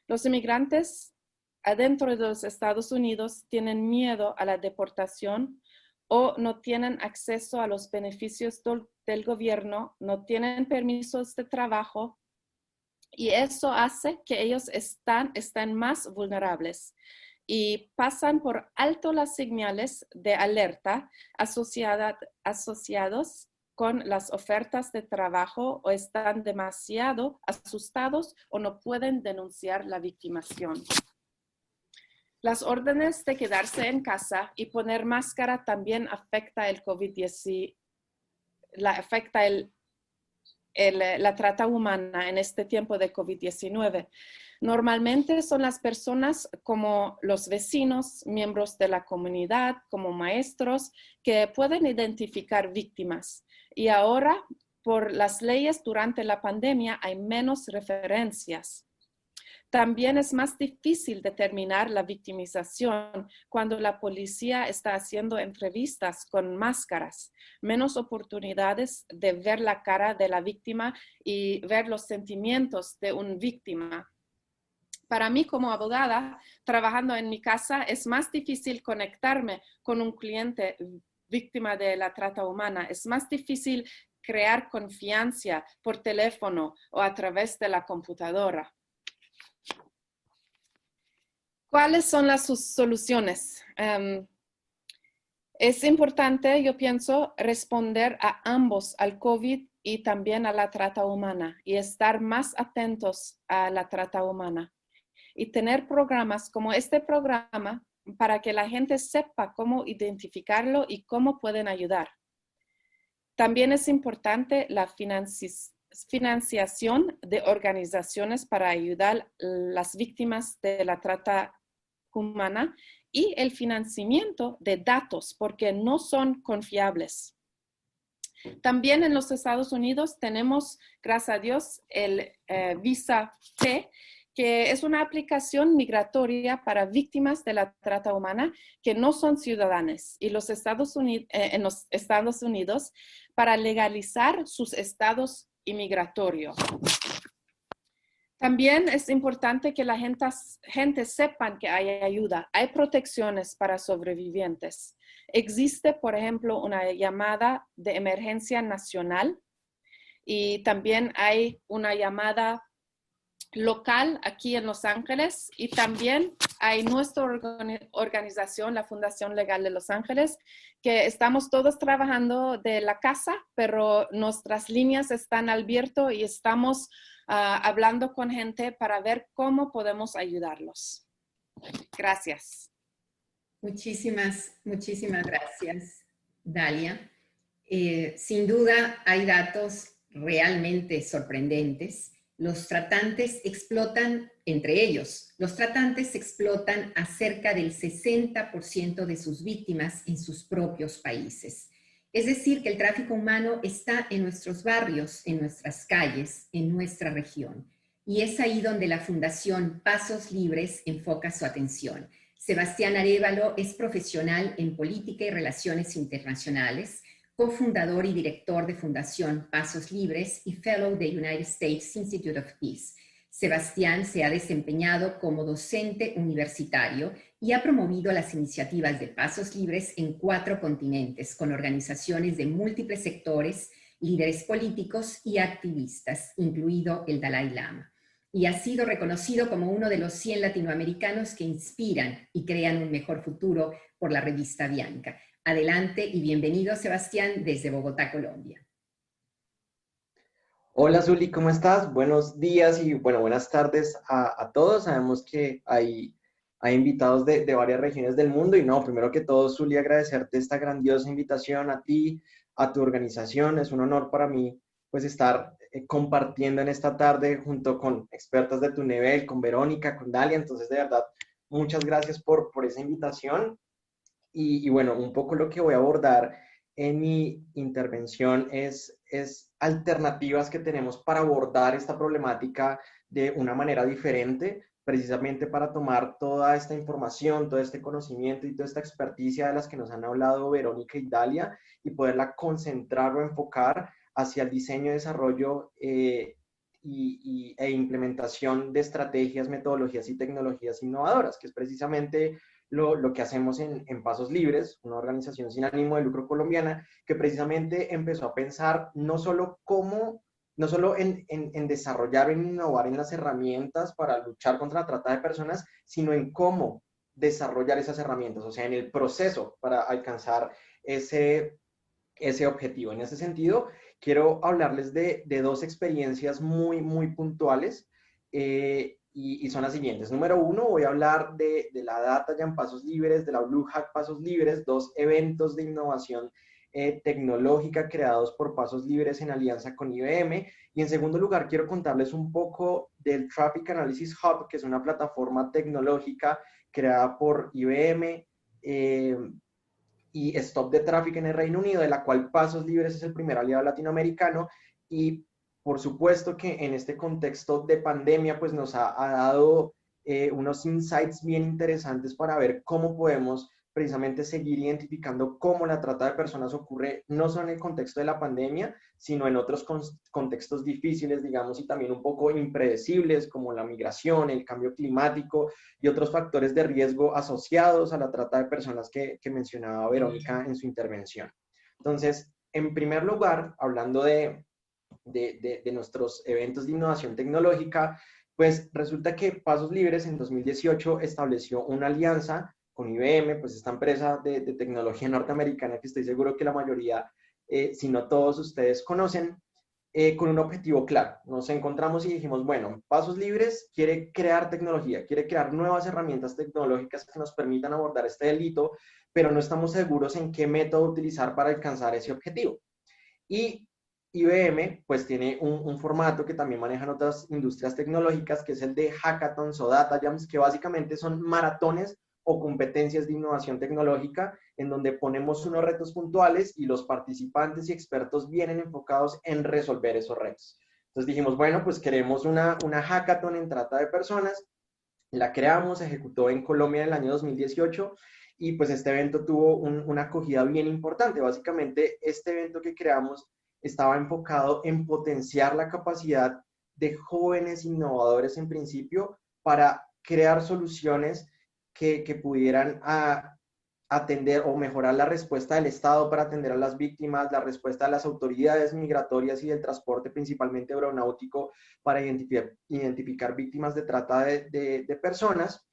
Los inmigrantes adentro de los Estados Unidos tienen miedo a la deportación o no tienen acceso a los beneficios del gobierno, no tienen permisos de trabajo y eso hace que ellos están más vulnerables y pasan por alto las señales de alerta asociados con las ofertas de trabajo o están demasiado asustados o no pueden denunciar la victimización. Las órdenes de quedarse en casa y poner máscara también afecta el COVID-19, afecta la trata humana en este tiempo de COVID-19. Normalmente son las personas como los vecinos, miembros de la comunidad, como maestros, que pueden identificar víctimas. Y ahora, por las leyes durante la pandemia, hay menos referencias. También es más difícil determinar la victimización cuando la policía está haciendo entrevistas con máscaras, menos oportunidades de ver la cara de la víctima y ver los sentimientos de una víctima. Para mí como abogada, trabajando en mi casa, es más difícil conectarme con un cliente víctima de la trata humana. Es más difícil crear confianza por teléfono o a través de la computadora. ¿Cuáles son las soluciones? Es importante, yo pienso, responder a ambos, al COVID y también a la trata humana, y estar más atentos a la trata humana. Y tener programas como este programa para que la gente sepa cómo identificarlo y cómo pueden ayudar. También es importante la financiación de organizaciones para ayudar a las víctimas de la trata humana y el financiamiento de datos porque no son confiables. También en los Estados Unidos tenemos, gracias a Dios, el Visa T, que es una aplicación migratoria para víctimas de la trata humana que no son ciudadanos y en los Estados Unidos para legalizar sus estados inmigratorios. También es importante que la gente sepa que hay ayuda, hay protecciones para sobrevivientes. Existe, por ejemplo, una llamada de emergencia nacional y también hay una llamada local aquí en Los Ángeles y también hay nuestra organización, la Fundación Legal de Los Ángeles, que estamos todos trabajando de la casa, pero nuestras líneas están abiertas y estamos hablando con gente para ver cómo podemos ayudarlos. Gracias. Muchísimas gracias, Dalia. Sin duda hay datos realmente sorprendentes. Los tratantes explotan, entre ellos, los tratantes explotan a cerca del 60% de sus víctimas en sus propios países. Es decir, que el tráfico humano está en nuestros barrios, en nuestras calles, en nuestra región. Y es ahí donde la Fundación Pasos Libres enfoca su atención. Sebastián Arévalo es profesional en política y relaciones internacionales, cofundador y director de Fundación Pasos Libres y fellow de United States Institute of Peace. Sebastián se ha desempeñado como docente universitario y ha promovido las iniciativas de Pasos Libres en 4 continentes, con organizaciones de múltiples sectores, líderes políticos y activistas, incluido el Dalai Lama. Y ha sido reconocido como uno de los 100 latinoamericanos que inspiran y crean un mejor futuro por la revista Bianca. Adelante y bienvenido, Sebastián, desde Bogotá, Colombia. Hola Zuli, ¿cómo estás? Buenos días y bueno, buenas tardes a todos. Sabemos que hay invitados de varias regiones del mundo y no, primero que todo, Zuli, agradecerte esta grandiosa invitación a ti, a tu organización. Es un honor para mí pues estar compartiendo en esta tarde junto con expertas de tu nivel, con Verónica, con Dalia. Entonces, de verdad, muchas gracias por esa invitación. Y bueno, un poco lo que voy a abordar en mi intervención es alternativas que tenemos para abordar esta problemática de una manera diferente, precisamente para tomar toda esta información, todo este conocimiento y toda esta experticia de las que nos han hablado Verónica y Dalia y poderla concentrar o enfocar hacia el diseño, desarrollo e implementación de estrategias, metodologías y tecnologías innovadoras, que es precisamente lo que hacemos en Pasos Libres, una organización sin ánimo de lucro colombiana, que precisamente empezó a pensar no solo en desarrollar o en innovar en las herramientas para luchar contra la trata de personas, sino en cómo desarrollar esas herramientas, o sea, en el proceso para alcanzar ese objetivo. En ese sentido, quiero hablarles de 2 experiencias muy puntuales. Y son las siguientes. Número 1, voy a hablar de la Data Jam Pasos Libres, de la Blue Hack Pasos Libres, 2 eventos de innovación tecnológica creados por Pasos Libres en alianza con IBM. Y en segundo lugar, quiero contarles un poco del Traffic Analysis Hub, que es una plataforma tecnológica creada por IBM y Stop the Traffic en el Reino Unido, de la cual Pasos Libres es el primer aliado latinoamericano. Y por supuesto que en este contexto de pandemia, pues nos ha dado unos insights bien interesantes para ver cómo podemos precisamente seguir identificando cómo la trata de personas ocurre no solo en el contexto de la pandemia, sino en otros contextos difíciles, digamos, y también un poco impredecibles, como la migración, el cambio climático y otros factores de riesgo asociados a la trata de personas que mencionaba Verónica en su intervención. Entonces, en primer lugar, hablando de nuestros eventos de innovación tecnológica, pues resulta que Pasos Libres en 2018 estableció una alianza con IBM, pues esta empresa de tecnología norteamericana que estoy seguro que la mayoría, si no todos ustedes conocen, con un objetivo claro. Nos encontramos y dijimos, bueno, Pasos Libres quiere crear tecnología, quiere crear nuevas herramientas tecnológicas que nos permitan abordar este delito, pero no estamos seguros en qué método utilizar para alcanzar ese objetivo. Y IBM pues tiene un formato que también manejan otras industrias tecnológicas, que es el de hackathons o data jams, que básicamente son maratones o competencias de innovación tecnológica en donde ponemos unos retos puntuales y los participantes y expertos vienen enfocados en resolver esos retos. Entonces dijimos, bueno, pues queremos una hackathon en trata de personas, la creamos, se ejecutó en Colombia en el año 2018 y pues este evento tuvo una acogida bien importante. Básicamente este evento que creamos estaba enfocado en potenciar la capacidad de jóvenes innovadores en principio para crear soluciones que pudieran atender o mejorar la respuesta del Estado para atender a las víctimas, la respuesta de las autoridades migratorias y del transporte, principalmente aeronáutico, para identificar víctimas de trata de personas.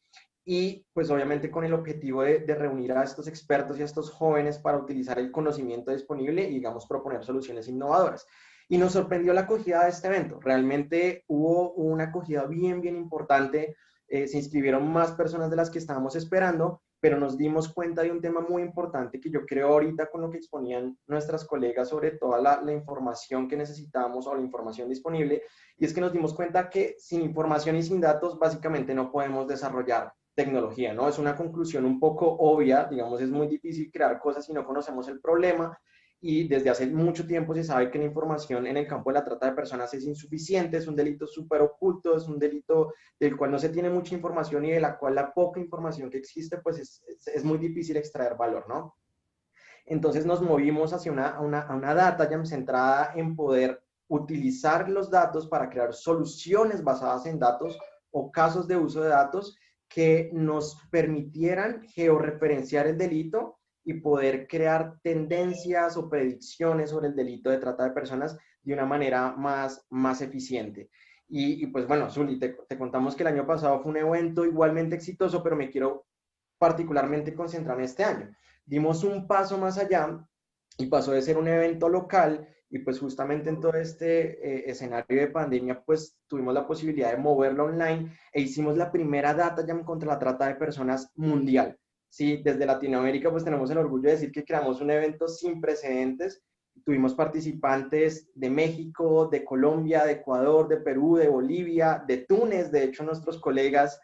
Y pues obviamente con el objetivo de reunir a estos expertos y a estos jóvenes para utilizar el conocimiento disponible y, digamos, proponer soluciones innovadoras. Y nos sorprendió la acogida de este evento. Realmente hubo una acogida bien importante. Se inscribieron más personas de las que estábamos esperando, pero nos dimos cuenta de un tema muy importante que yo creo ahorita con lo que exponían nuestras colegas sobre toda la información que necesitábamos o la información disponible, y es que nos dimos cuenta que sin información y sin datos básicamente no podemos desarrollar tecnología, ¿no? Es una conclusión un poco obvia, digamos, es muy difícil crear cosas si no conocemos el problema, y desde hace mucho tiempo se sabe que la información en el campo de la trata de personas es insuficiente, es un delito súper oculto, es un delito del cual no se tiene mucha información y de la cual la poca información que existe, pues es muy difícil extraer valor, ¿no? Entonces nos movimos hacia una data jam centrada en poder utilizar los datos para crear soluciones basadas en datos o casos de uso de datos que nos permitieran georreferenciar el delito y poder crear tendencias o predicciones sobre el delito de trata de personas de una manera más eficiente. Y pues bueno, Zuli, te contamos que el año pasado fue un evento igualmente exitoso, pero me quiero particularmente concentrar en este año. Dimos un paso más allá y pasó de ser un evento local y pues justamente en todo este escenario de pandemia pues tuvimos la posibilidad de moverlo online e hicimos la primera Data Jam contra la trata de personas mundial. Sí, desde Latinoamérica pues tenemos el orgullo de decir que creamos un evento sin precedentes. Tuvimos participantes de México, de Colombia, de Ecuador, de Perú, de Bolivia, de Túnez. De hecho, nuestros colegas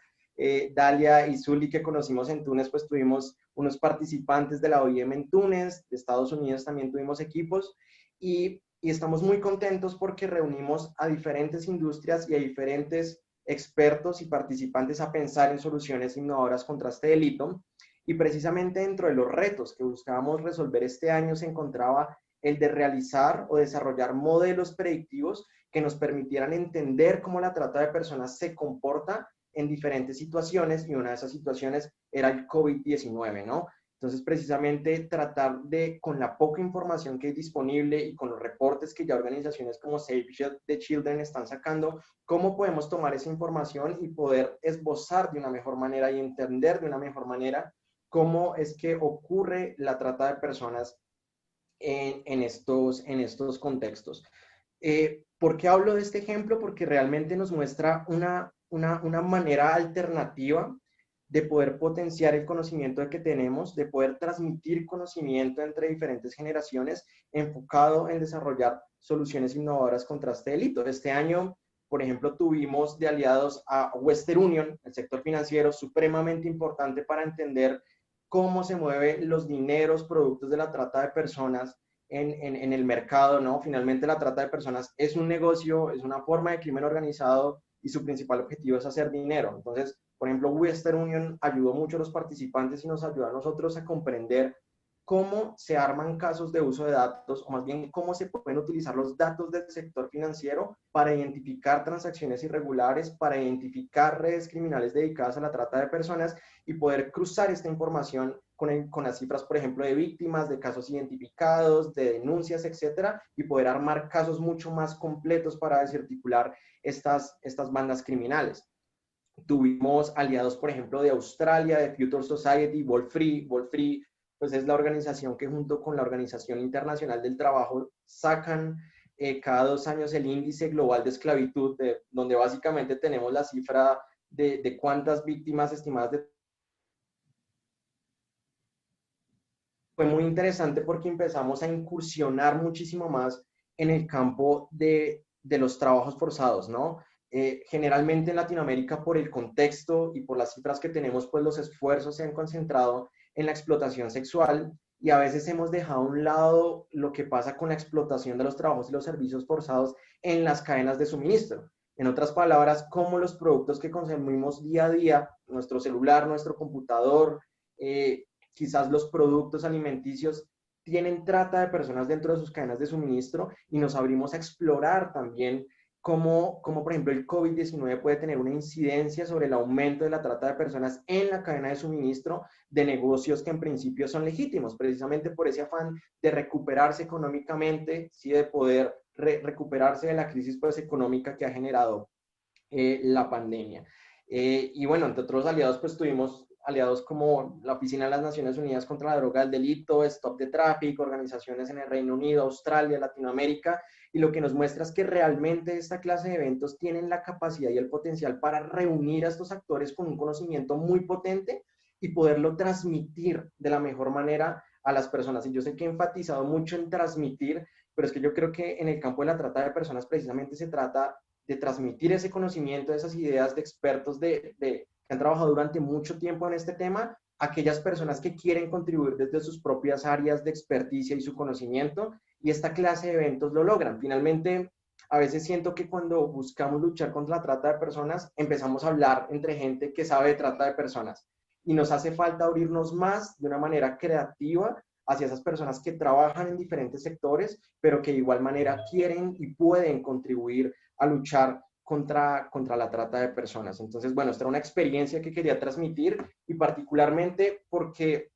Dalia y Zuli que conocimos en Túnez, pues tuvimos unos participantes de la OIM en Túnez, de Estados Unidos también tuvimos equipos y estamos muy contentos porque reunimos a diferentes industrias y a diferentes expertos y participantes a pensar en soluciones innovadoras contra este delito. Y precisamente dentro de los retos que buscábamos resolver este año se encontraba el de realizar o desarrollar modelos predictivos que nos permitieran entender cómo la trata de personas se comporta en diferentes situaciones, y una de esas situaciones era el COVID-19, ¿no? Entonces, precisamente tratar de, con la poca información que es disponible y con los reportes que ya organizaciones como Save the Children están sacando, cómo podemos tomar esa información y poder esbozar de una mejor manera y entender de una mejor manera cómo es que ocurre la trata de personas en estos contextos. ¿Por qué hablo de este ejemplo? Porque realmente nos muestra una manera alternativa de poder potenciar el conocimiento que tenemos, de poder transmitir conocimiento entre diferentes generaciones, enfocado en desarrollar soluciones innovadoras contra este delito. Este año, por ejemplo, tuvimos de aliados a Western Union, el sector financiero supremamente importante para entender cómo se mueven los dineros productos de la trata de personas en el mercado, ¿no? Finalmente la trata de personas es un negocio, es una forma de crimen organizado y su principal objetivo es hacer dinero. Entonces, por ejemplo, Western Union ayudó mucho a los participantes y nos ayudó a nosotros a comprender cómo se arman casos de uso de datos, o más bien cómo se pueden utilizar los datos del sector financiero para identificar transacciones irregulares, para identificar redes criminales dedicadas a la trata de personas y poder cruzar esta información con las cifras, por ejemplo, de víctimas, de casos identificados, de denuncias, etcétera, y poder armar casos mucho más completos para desarticular estas bandas criminales. Tuvimos aliados, por ejemplo, de Australia, de Future Society, Volfree. Volfree pues es la organización que junto con la Organización Internacional del Trabajo sacan cada 2 años el índice global de esclavitud, donde básicamente tenemos la cifra de cuántas víctimas estimadas de... Fue muy interesante porque empezamos a incursionar muchísimo más en el campo de los trabajos forzados, ¿no? Generalmente en Latinoamérica, por el contexto y por las cifras que tenemos, pues los esfuerzos se han concentrado en la explotación sexual y a veces hemos dejado a un lado lo que pasa con la explotación de los trabajos y los servicios forzados en las cadenas de suministro. En otras palabras, cómo los productos que consumimos día a día, nuestro celular, nuestro computador, quizás los productos alimenticios, tienen trata de personas dentro de sus cadenas de suministro, y nos abrimos a explorar también cómo por ejemplo el COVID-19 puede tener una incidencia sobre el aumento de la trata de personas en la cadena de suministro de negocios que en principio son legítimos, precisamente por ese afán de recuperarse económicamente, ¿sí? De poder recuperarse de la crisis pues, económica que ha generado la pandemia. Y bueno, entre otros aliados, pues tuvimos aliados como la Oficina de las Naciones Unidas contra la Droga y el Delito, Stop the Traffic, organizaciones en el Reino Unido, Australia, Latinoamérica, y lo que nos muestra es que realmente esta clase de eventos tienen la capacidad y el potencial para reunir a estos actores con un conocimiento muy potente y poderlo transmitir de la mejor manera a las personas. Y yo sé que he enfatizado mucho en transmitir, pero es que yo creo que en el campo de la trata de personas precisamente se trata de transmitir ese conocimiento, esas ideas de expertos que han trabajado durante mucho tiempo en este tema, a aquellas personas que quieren contribuir desde sus propias áreas de experticia y su conocimiento, y esta clase de eventos lo logran. Finalmente, a veces siento que cuando buscamos luchar contra la trata de personas, empezamos a hablar entre gente que sabe de trata de personas, y nos hace falta abrirnos más de una manera creativa hacia esas personas que trabajan en diferentes sectores, pero que de igual manera quieren y pueden contribuir a luchar contra la trata de personas. Entonces, bueno, esta era una experiencia que quería transmitir y particularmente porque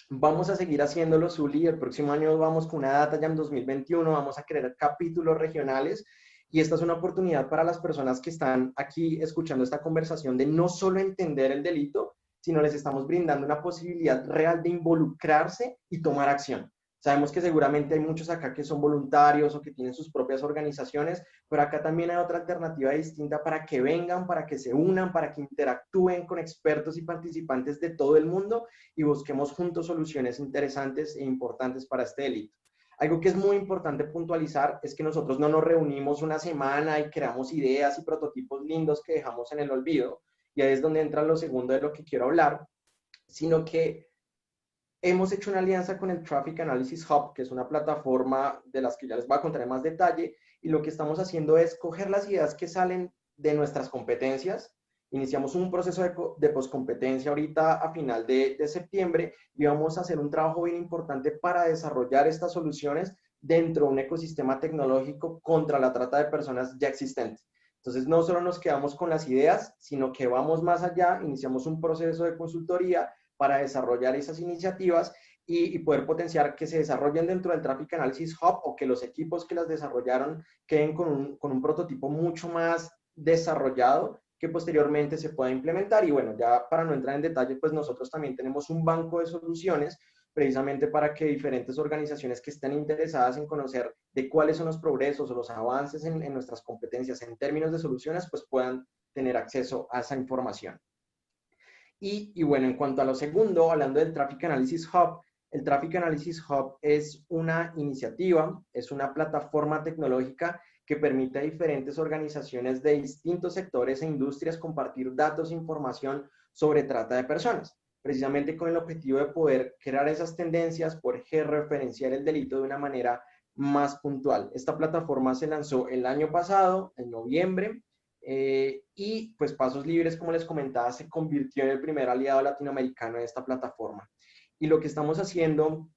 vamos a seguir haciéndolo, Zuli. El próximo año vamos con una data ya en 2021, vamos a crear capítulos regionales y esta es una oportunidad para las personas que están aquí escuchando esta conversación de no solo entender el delito, sino les estamos brindando una posibilidad real de involucrarse y tomar acción. Sabemos que seguramente hay muchos acá que son voluntarios o que tienen sus propias organizaciones, pero acá también hay otra alternativa distinta para que vengan, para que se unan, para que interactúen con expertos y participantes de todo el mundo y busquemos juntos soluciones interesantes e importantes para este delito. Algo que es muy importante puntualizar es que nosotros no nos reunimos una semana y creamos ideas y prototipos lindos que dejamos en el olvido, y ahí es donde entra lo segundo de lo que quiero hablar, sino que hemos hecho una alianza con el Traffic Analysis Hub, que es una plataforma de las que ya les voy a contar en más detalle, y lo que estamos haciendo es coger las ideas que salen de nuestras competencias. Iniciamos un proceso de poscompetencia ahorita a final de septiembre y vamos a hacer un trabajo bien importante para desarrollar estas soluciones dentro de un ecosistema tecnológico contra la trata de personas ya existente. Entonces, no solo nos quedamos con las ideas, sino que vamos más allá, iniciamos un proceso de consultoría para desarrollar esas iniciativas y poder potenciar que se desarrollen dentro del Traffic Analysis Hub o que los equipos que las desarrollaron queden con un prototipo mucho más desarrollado que posteriormente se pueda implementar. Y bueno, ya para no entrar en detalle, pues nosotros también tenemos un banco de soluciones precisamente para que diferentes organizaciones que estén interesadas en conocer de cuáles son los progresos o los avances en nuestras competencias en términos de soluciones, pues puedan tener acceso a esa información. Y bueno, en cuanto a lo segundo, hablando del Traffic Analysis Hub, el Traffic Analysis Hub es una iniciativa, es una plataforma tecnológica que permite a diferentes organizaciones de distintos sectores e industrias compartir datos e información sobre trata de personas, precisamente con el objetivo de poder crear esas tendencias, poder referenciar el delito de una manera más puntual. Esta plataforma se lanzó el año pasado, en noviembre, y pues Pasos Libres, como les comentaba, se convirtió en el primer aliado latinoamericano de esta plataforma. Y lo que estamos haciendo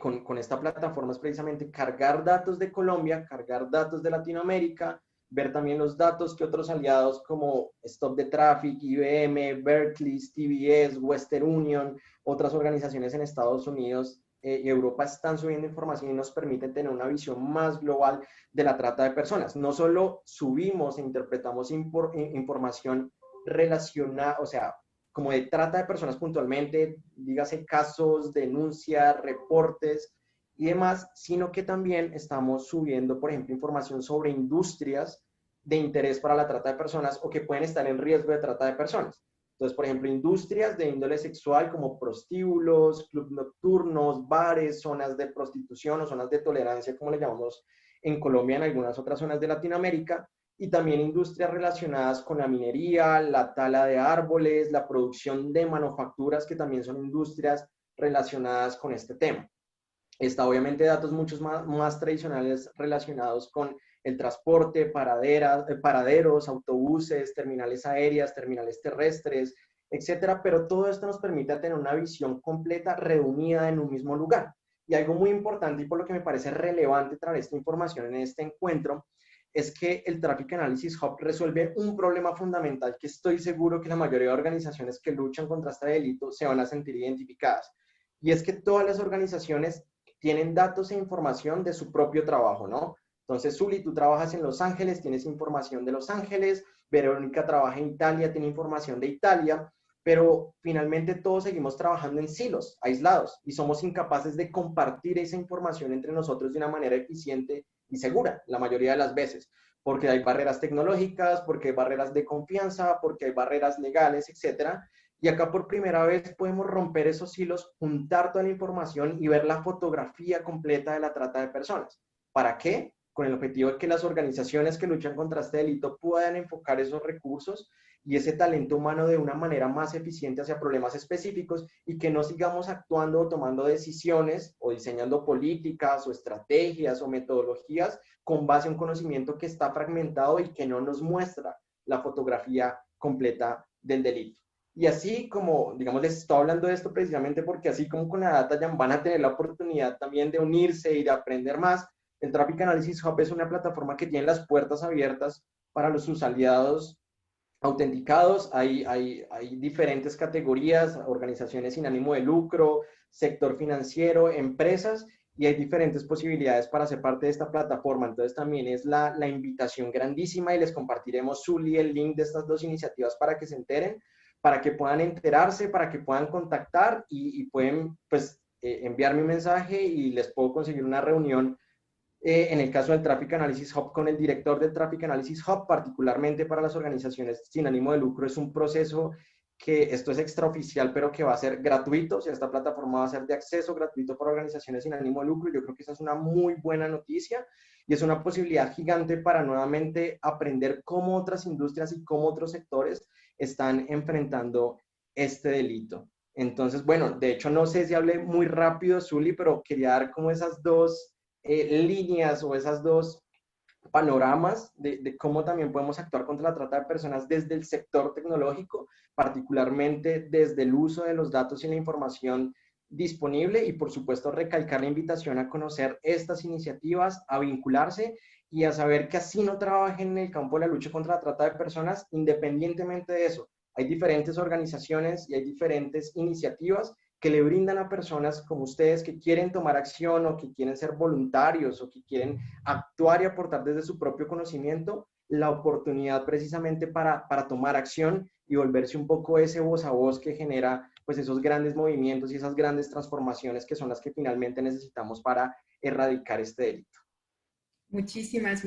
con esta plataforma es precisamente cargar datos de Colombia, cargar datos de Latinoamérica, ver también los datos que otros aliados como Stop the Traffic, IBM, Berkeley, TBS, Western Union, otras organizaciones en Estados Unidos y Europa están subiendo información y nos permiten tener una visión más global de la trata de personas. No solo subimos e interpretamos información relacionada, o sea, como de trata de personas puntualmente, dígase casos, denuncias, reportes y demás, sino que también estamos subiendo, por ejemplo, información sobre industrias de interés para la trata de personas o que pueden estar en riesgo de trata de personas. Entonces, por ejemplo, industrias de índole sexual como prostíbulos, clubes nocturnos, bares, zonas de prostitución o zonas de tolerancia, como le llamamos en Colombia, en algunas otras zonas de Latinoamérica, y también industrias relacionadas con la minería, la tala de árboles, la producción de manufacturas, que también son industrias relacionadas con este tema. Está obviamente datos muchos más tradicionales relacionados con el transporte, paraderos, autobuses, terminales aéreas, terminales terrestres, etcétera, pero todo esto nos permite tener una visión completa reunida en un mismo lugar. Y algo muy importante y por lo que me parece relevante traer esta información en este encuentro es que el Traffic Analysis Hub resuelve un problema fundamental que estoy seguro que la mayoría de organizaciones que luchan contra este delito se van a sentir identificadas. Y es que todas las organizaciones tienen datos e información de su propio trabajo, ¿no? Entonces, Zuli, tú trabajas en Los Ángeles, tienes información de Los Ángeles, Verónica trabaja en Italia, tiene información de Italia, pero finalmente todos seguimos trabajando en silos, aislados, y somos incapaces de compartir esa información entre nosotros de una manera eficiente y segura, la mayoría de las veces, porque hay barreras tecnológicas, porque hay barreras de confianza, porque hay barreras legales, etcétera. Y acá por primera vez podemos romper esos hilos, juntar toda la información y ver la fotografía completa de la trata de personas. ¿Para qué? Con el objetivo de que las organizaciones que luchan contra este delito puedan enfocar esos recursos y ese talento humano de una manera más eficiente hacia problemas específicos y que no sigamos actuando o tomando decisiones o diseñando políticas o estrategias o metodologías con base a un conocimiento que está fragmentado y que no nos muestra la fotografía completa del delito. Y así como, digamos, les estoy hablando de esto precisamente porque así como con la Data Jam van a tener la oportunidad también de unirse y de aprender más. El Traffic Analysis Hub es una plataforma que tiene las puertas abiertas para sus aliados autenticados. Hay diferentes categorías, organizaciones sin ánimo de lucro, sector financiero, empresas, y hay diferentes posibilidades para ser parte de esta plataforma. Entonces también es la invitación grandísima y les compartiremos, Zuli, el link de estas dos iniciativas para que se enteren, para que puedan enterarse, para que puedan contactar y pueden pues enviarme un mensaje y les puedo conseguir una reunión en el caso del Traffic Analysis Hub con el director del Traffic Analysis Hub, particularmente para las organizaciones sin ánimo de lucro. Es un proceso que esto es extraoficial, pero que va a ser gratuito. O sea, esta plataforma va a ser de acceso gratuito para organizaciones sin ánimo de lucro. Yo creo que esa es una muy buena noticia y es una posibilidad gigante para nuevamente aprender cómo otras industrias y cómo otros sectores están enfrentando este delito. Entonces, bueno, de hecho no sé si hablé muy rápido, Zuli, pero quería dar como esas dos líneas o esas dos panoramas de cómo también podemos actuar contra la trata de personas desde el sector tecnológico, particularmente desde el uso de los datos y la información disponible, y por supuesto recalcar la invitación a conocer estas iniciativas, a vincularse y a saber que así no trabajen en el campo de la lucha contra la trata de personas. Independientemente de eso, hay diferentes organizaciones y hay diferentes iniciativas que le brindan a personas como ustedes que quieren tomar acción o que quieren ser voluntarios o que quieren actuar y aportar desde su propio conocimiento la oportunidad precisamente para tomar acción y volverse un poco ese voz a voz que genera pues esos grandes movimientos y esas grandes transformaciones que son las que finalmente necesitamos para erradicar este delito. Muchísimas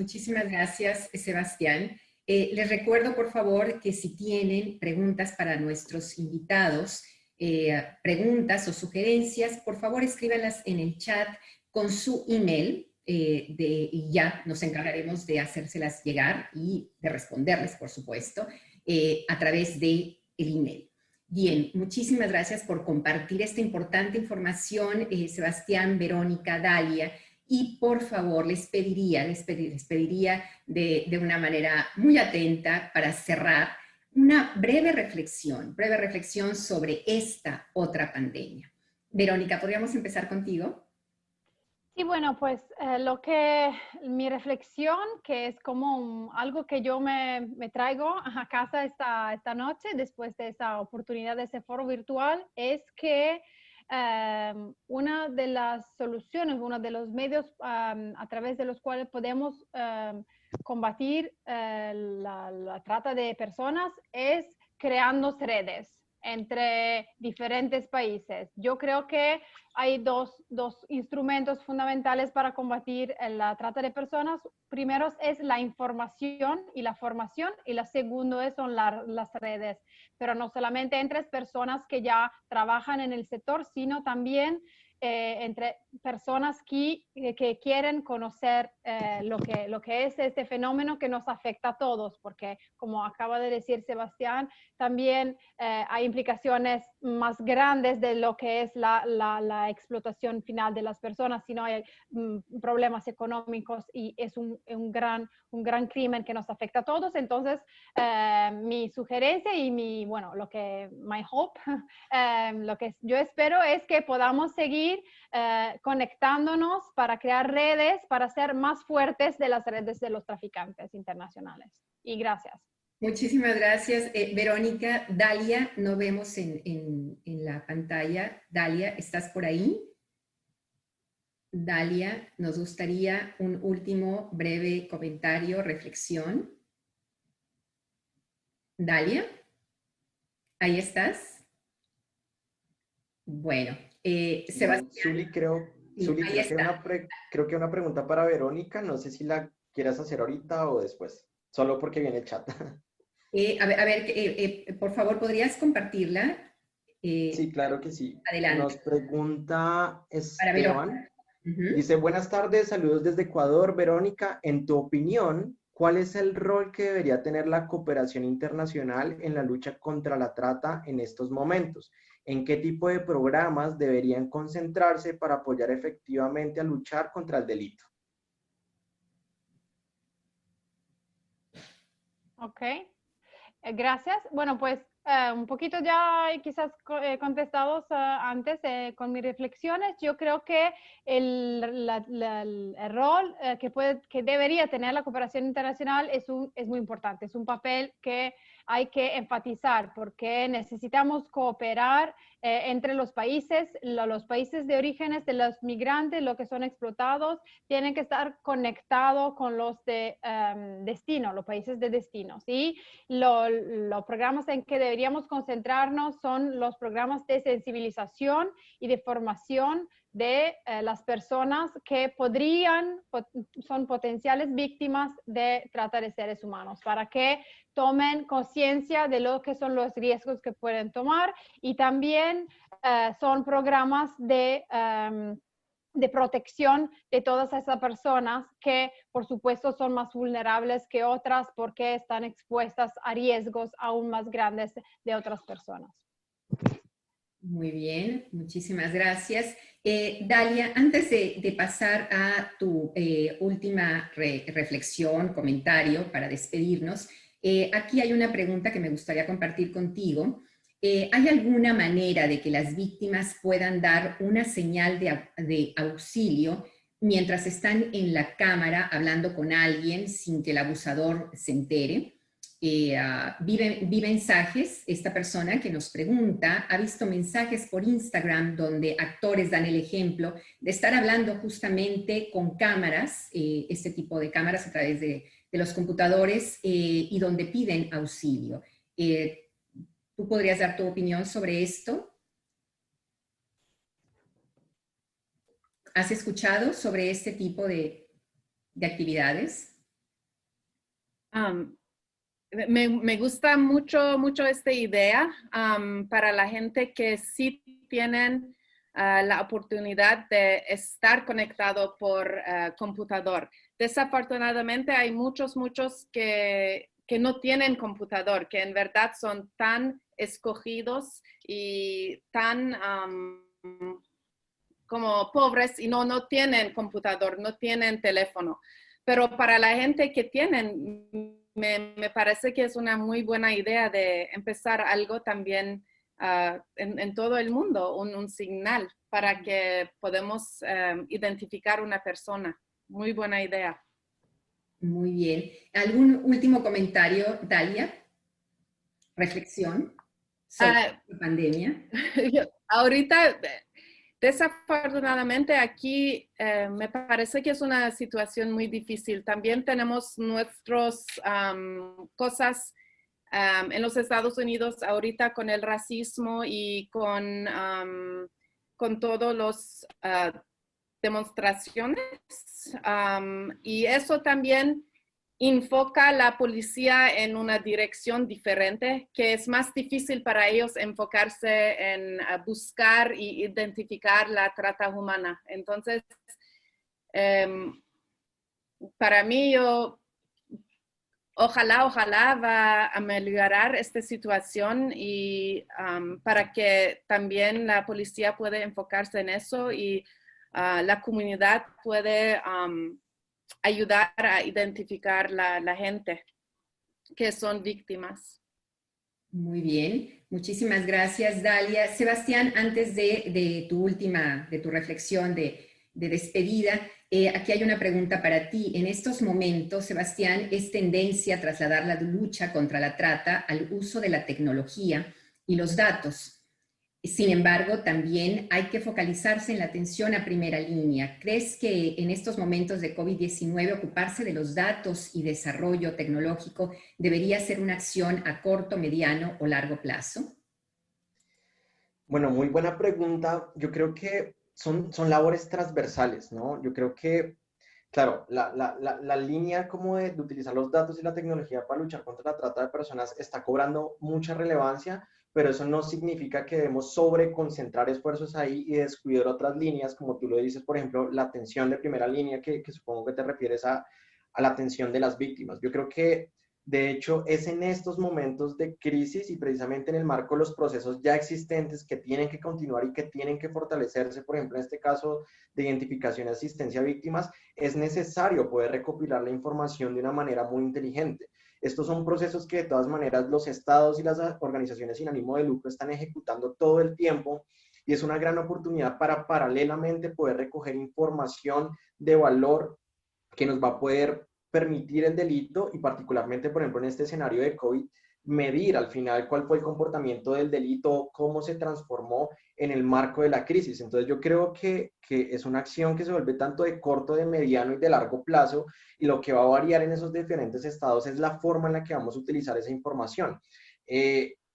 gracias, Sebastián. Les recuerdo, por favor, que si tienen preguntas para nuestros invitados, preguntas o sugerencias, por favor escríbanlas en el chat con su email y ya nos encargaremos de hacérselas llegar y de responderles, por supuesto, a través del email. Bien, muchísimas gracias por compartir esta importante información, Sebastián, Verónica, Dalia. Y por favor, les pediría de una manera muy atenta para cerrar una breve reflexión sobre esta otra pandemia. Verónica, ¿podríamos empezar contigo? Sí, bueno, pues mi reflexión, que es como algo que yo me traigo a casa esta noche, después de esa oportunidad de ese foro virtual, es que una de las soluciones, uno de los medios a través de los cuales podemos combatir la trata de personas es creando redes entre diferentes países. Yo creo que hay dos instrumentos fundamentales para combatir la trata de personas. Primero es la información y la formación, y la segunda son las redes, pero no solamente entre personas que ya trabajan en el sector, sino también entre personas que quieren conocer lo que es este fenómeno que nos afecta a todos, porque como acaba de decir Sebastián, también hay implicaciones más grandes de lo que es la explotación final de las personas, sino hay problemas económicos y es un gran crimen que nos afecta a todos. Entonces, mi sugerencia y my hope, lo que yo espero es que podamos seguir conectándonos para crear redes, para ser más fuertes de las redes de los traficantes internacionales. Y gracias. Muchísimas gracias, Verónica. Dalia, no vemos en la pantalla. Dalia, ¿estás por ahí? Dalia, nos gustaría un último breve comentario, reflexión. Dalia, ¿ahí estás? Bueno, Sebastián. Zuli, creo que una pregunta para Verónica, no sé si la quieras hacer ahorita o después, solo porque viene el chat. Por favor, ¿podrías compartirla? Sí, claro que sí. Adelante. Nos pregunta Para Esteban. Dice, buenas tardes, saludos desde Ecuador. Verónica, en tu opinión, ¿cuál es el rol que debería tener la cooperación internacional en la lucha contra la trata en estos momentos? ¿En qué tipo de programas deberían concentrarse para apoyar efectivamente a luchar contra el delito? Ok. Gracias. Bueno, pues un poquito ya quizás contestados antes con mis reflexiones. Yo creo que el rol que debería tener la cooperación internacional es muy importante. Es un papel que hay que enfatizar porque necesitamos cooperar entre los países de orígenes de los migrantes, los que son explotados, tienen que estar conectados con los de destino, los países de destino, ¿sí? Los programas en que deberíamos concentrarnos son los programas de sensibilización y de formación de las personas que son potenciales víctimas de trata de seres humanos, para que tomen conciencia de lo que son los riesgos que pueden tomar, y también son programas de protección de todas esas personas que, por supuesto, son más vulnerables que otras porque están expuestas a riesgos aún más grandes de otras personas. Muy bien, muchísimas gracias. Dalia, antes de pasar a tu última reflexión, comentario para despedirnos, aquí hay una pregunta que me gustaría compartir contigo. ¿Hay alguna manera de que las víctimas puedan dar una señal de auxilio mientras están en la cámara hablando con alguien sin que el abusador se entere? Vi mensajes, esta persona que nos pregunta, ha visto mensajes por Instagram donde actores dan el ejemplo de estar hablando justamente con cámaras, este tipo de cámaras a través de los computadores y donde piden auxilio. ¿Tú podrías dar tu opinión sobre esto? ¿Has escuchado sobre este tipo de actividades? Me gusta mucho esta idea para la gente que sí tienen la oportunidad de estar conectado por computador. Desafortunadamente hay muchos que no tienen computador, que en verdad son tan escogidos y tan como pobres y no tienen computador, no tienen teléfono. Pero para la gente que tienen, me parece que es una muy buena idea de empezar algo también en todo el mundo, un señal para que podamos identificar una persona. Muy buena idea. Muy bien. ¿Algún último comentario, Dalia? ¿Reflexión sobre la pandemia? Ahorita, desafortunadamente, aquí me parece que es una situación muy difícil. También tenemos nuestras cosas en los Estados Unidos ahorita con el racismo y con todos los demostraciones. Y eso también enfoca a la policía en una dirección diferente, que es más difícil para ellos enfocarse en buscar e identificar la trata humana. Entonces, para mí, ojalá va a mejorar esta situación y para que también la policía pueda enfocarse en eso y la comunidad puede ayudar a identificar la gente que son víctimas. Muy bien, muchísimas gracias, Dalia. Sebastián, antes de tu reflexión de despedida, aquí hay una pregunta para ti. En estos momentos, Sebastián, es tendencia a trasladar la lucha contra la trata al uso de la tecnología y los datos. Sin embargo, también hay que focalizarse en la atención a primera línea. ¿Crees que en estos momentos de COVID-19 ocuparse de los datos y desarrollo tecnológico debería ser una acción a corto, mediano o largo plazo? Bueno, muy buena pregunta. Yo creo que son labores transversales, ¿no? Yo creo que, claro, la línea como de utilizar los datos y la tecnología para luchar contra la trata de personas está cobrando mucha relevancia, pero eso no significa que debemos sobreconcentrar esfuerzos ahí y descuidar otras líneas, como tú lo dices, por ejemplo, la atención de primera línea, que supongo que te refieres a la atención de las víctimas. Yo creo que, de hecho, es en estos momentos de crisis y precisamente en el marco de los procesos ya existentes que tienen que continuar y que tienen que fortalecerse, por ejemplo, en este caso de identificación y asistencia a víctimas, es necesario poder recopilar la información de una manera muy inteligente. Estos son procesos que de todas maneras los estados y las organizaciones sin ánimo de lucro están ejecutando todo el tiempo, y es una gran oportunidad para paralelamente poder recoger información de valor que nos va a poder permitir el delito y particularmente, por ejemplo, en este escenario de COVID, medir al final cuál fue el comportamiento del delito, cómo se transformó en el marco de la crisis. Entonces yo creo que es una acción que se vuelve tanto de corto, de mediano y de largo plazo, y lo que va a variar en esos diferentes estados es la forma en la que vamos a utilizar esa información.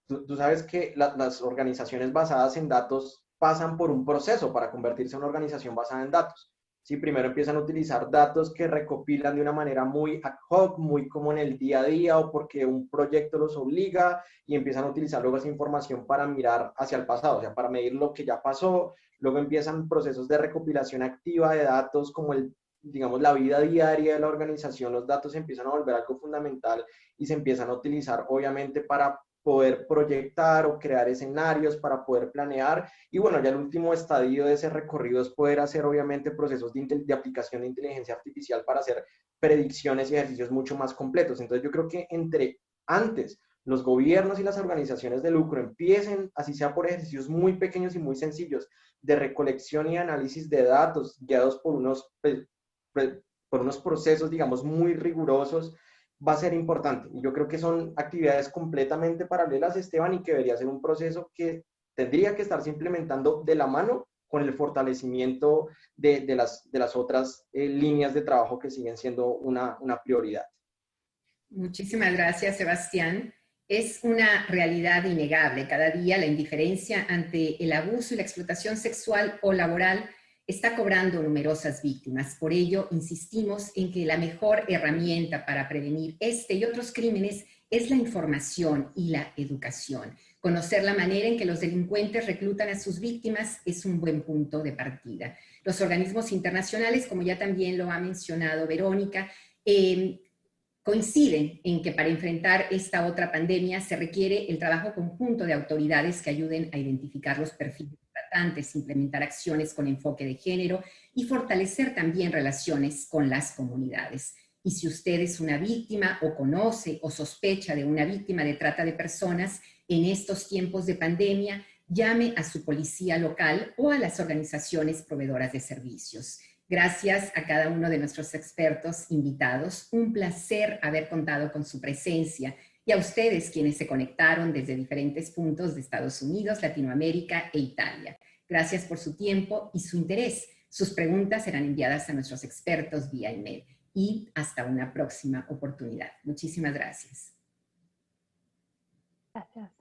Tú sabes que las organizaciones basadas en datos pasan por un proceso para convertirse en una organización basada en datos. Sí, primero empiezan a utilizar datos que recopilan de una manera muy ad hoc, muy como en el día a día o porque un proyecto los obliga, y empiezan a utilizar luego esa información para mirar hacia el pasado, o sea, para medir lo que ya pasó. Luego empiezan procesos de recopilación activa de datos como digamos, la vida diaria de la organización. Los datos se empiezan a volver algo fundamental y se empiezan a utilizar obviamente para poder proyectar o crear escenarios, para poder planear. Y bueno, ya el último estadio de ese recorrido es poder hacer obviamente procesos de aplicación de inteligencia artificial para hacer predicciones y ejercicios mucho más completos. Entonces yo creo que antes los gobiernos y las organizaciones de lucro empiecen, así sea por ejercicios muy pequeños y muy sencillos, de recolección y análisis de datos guiados por unos procesos, digamos, muy rigurosos, va a ser importante. Y yo creo que son actividades completamente paralelas, Esteban, y que debería ser un proceso que tendría que estarse implementando de la mano con el fortalecimiento de las otras líneas de trabajo que siguen siendo una prioridad. Muchísimas gracias, Sebastián. Es una realidad innegable. Cada día la indiferencia ante el abuso y la explotación sexual o laboral está cobrando numerosas víctimas. Por ello, insistimos en que la mejor herramienta para prevenir este y otros crímenes es la información y la educación. Conocer la manera en que los delincuentes reclutan a sus víctimas es un buen punto de partida. Los organismos internacionales, como ya también lo ha mencionado Verónica, coinciden en que para enfrentar esta otra pandemia se requiere el trabajo conjunto de autoridades que ayuden a identificar los perfiles tratantes, implementar acciones con enfoque de género y fortalecer también relaciones con las comunidades. Y si usted es una víctima o conoce o sospecha de una víctima de trata de personas en estos tiempos de pandemia, llame a su policía local o a las organizaciones proveedoras de servicios. Gracias a cada uno de nuestros expertos invitados. Un placer haber contado con su presencia, y a ustedes quienes se conectaron desde diferentes puntos de Estados Unidos, Latinoamérica e Italia. Gracias por su tiempo y su interés. Sus preguntas serán enviadas a nuestros expertos vía email. Y hasta una próxima oportunidad. Muchísimas gracias. Gracias.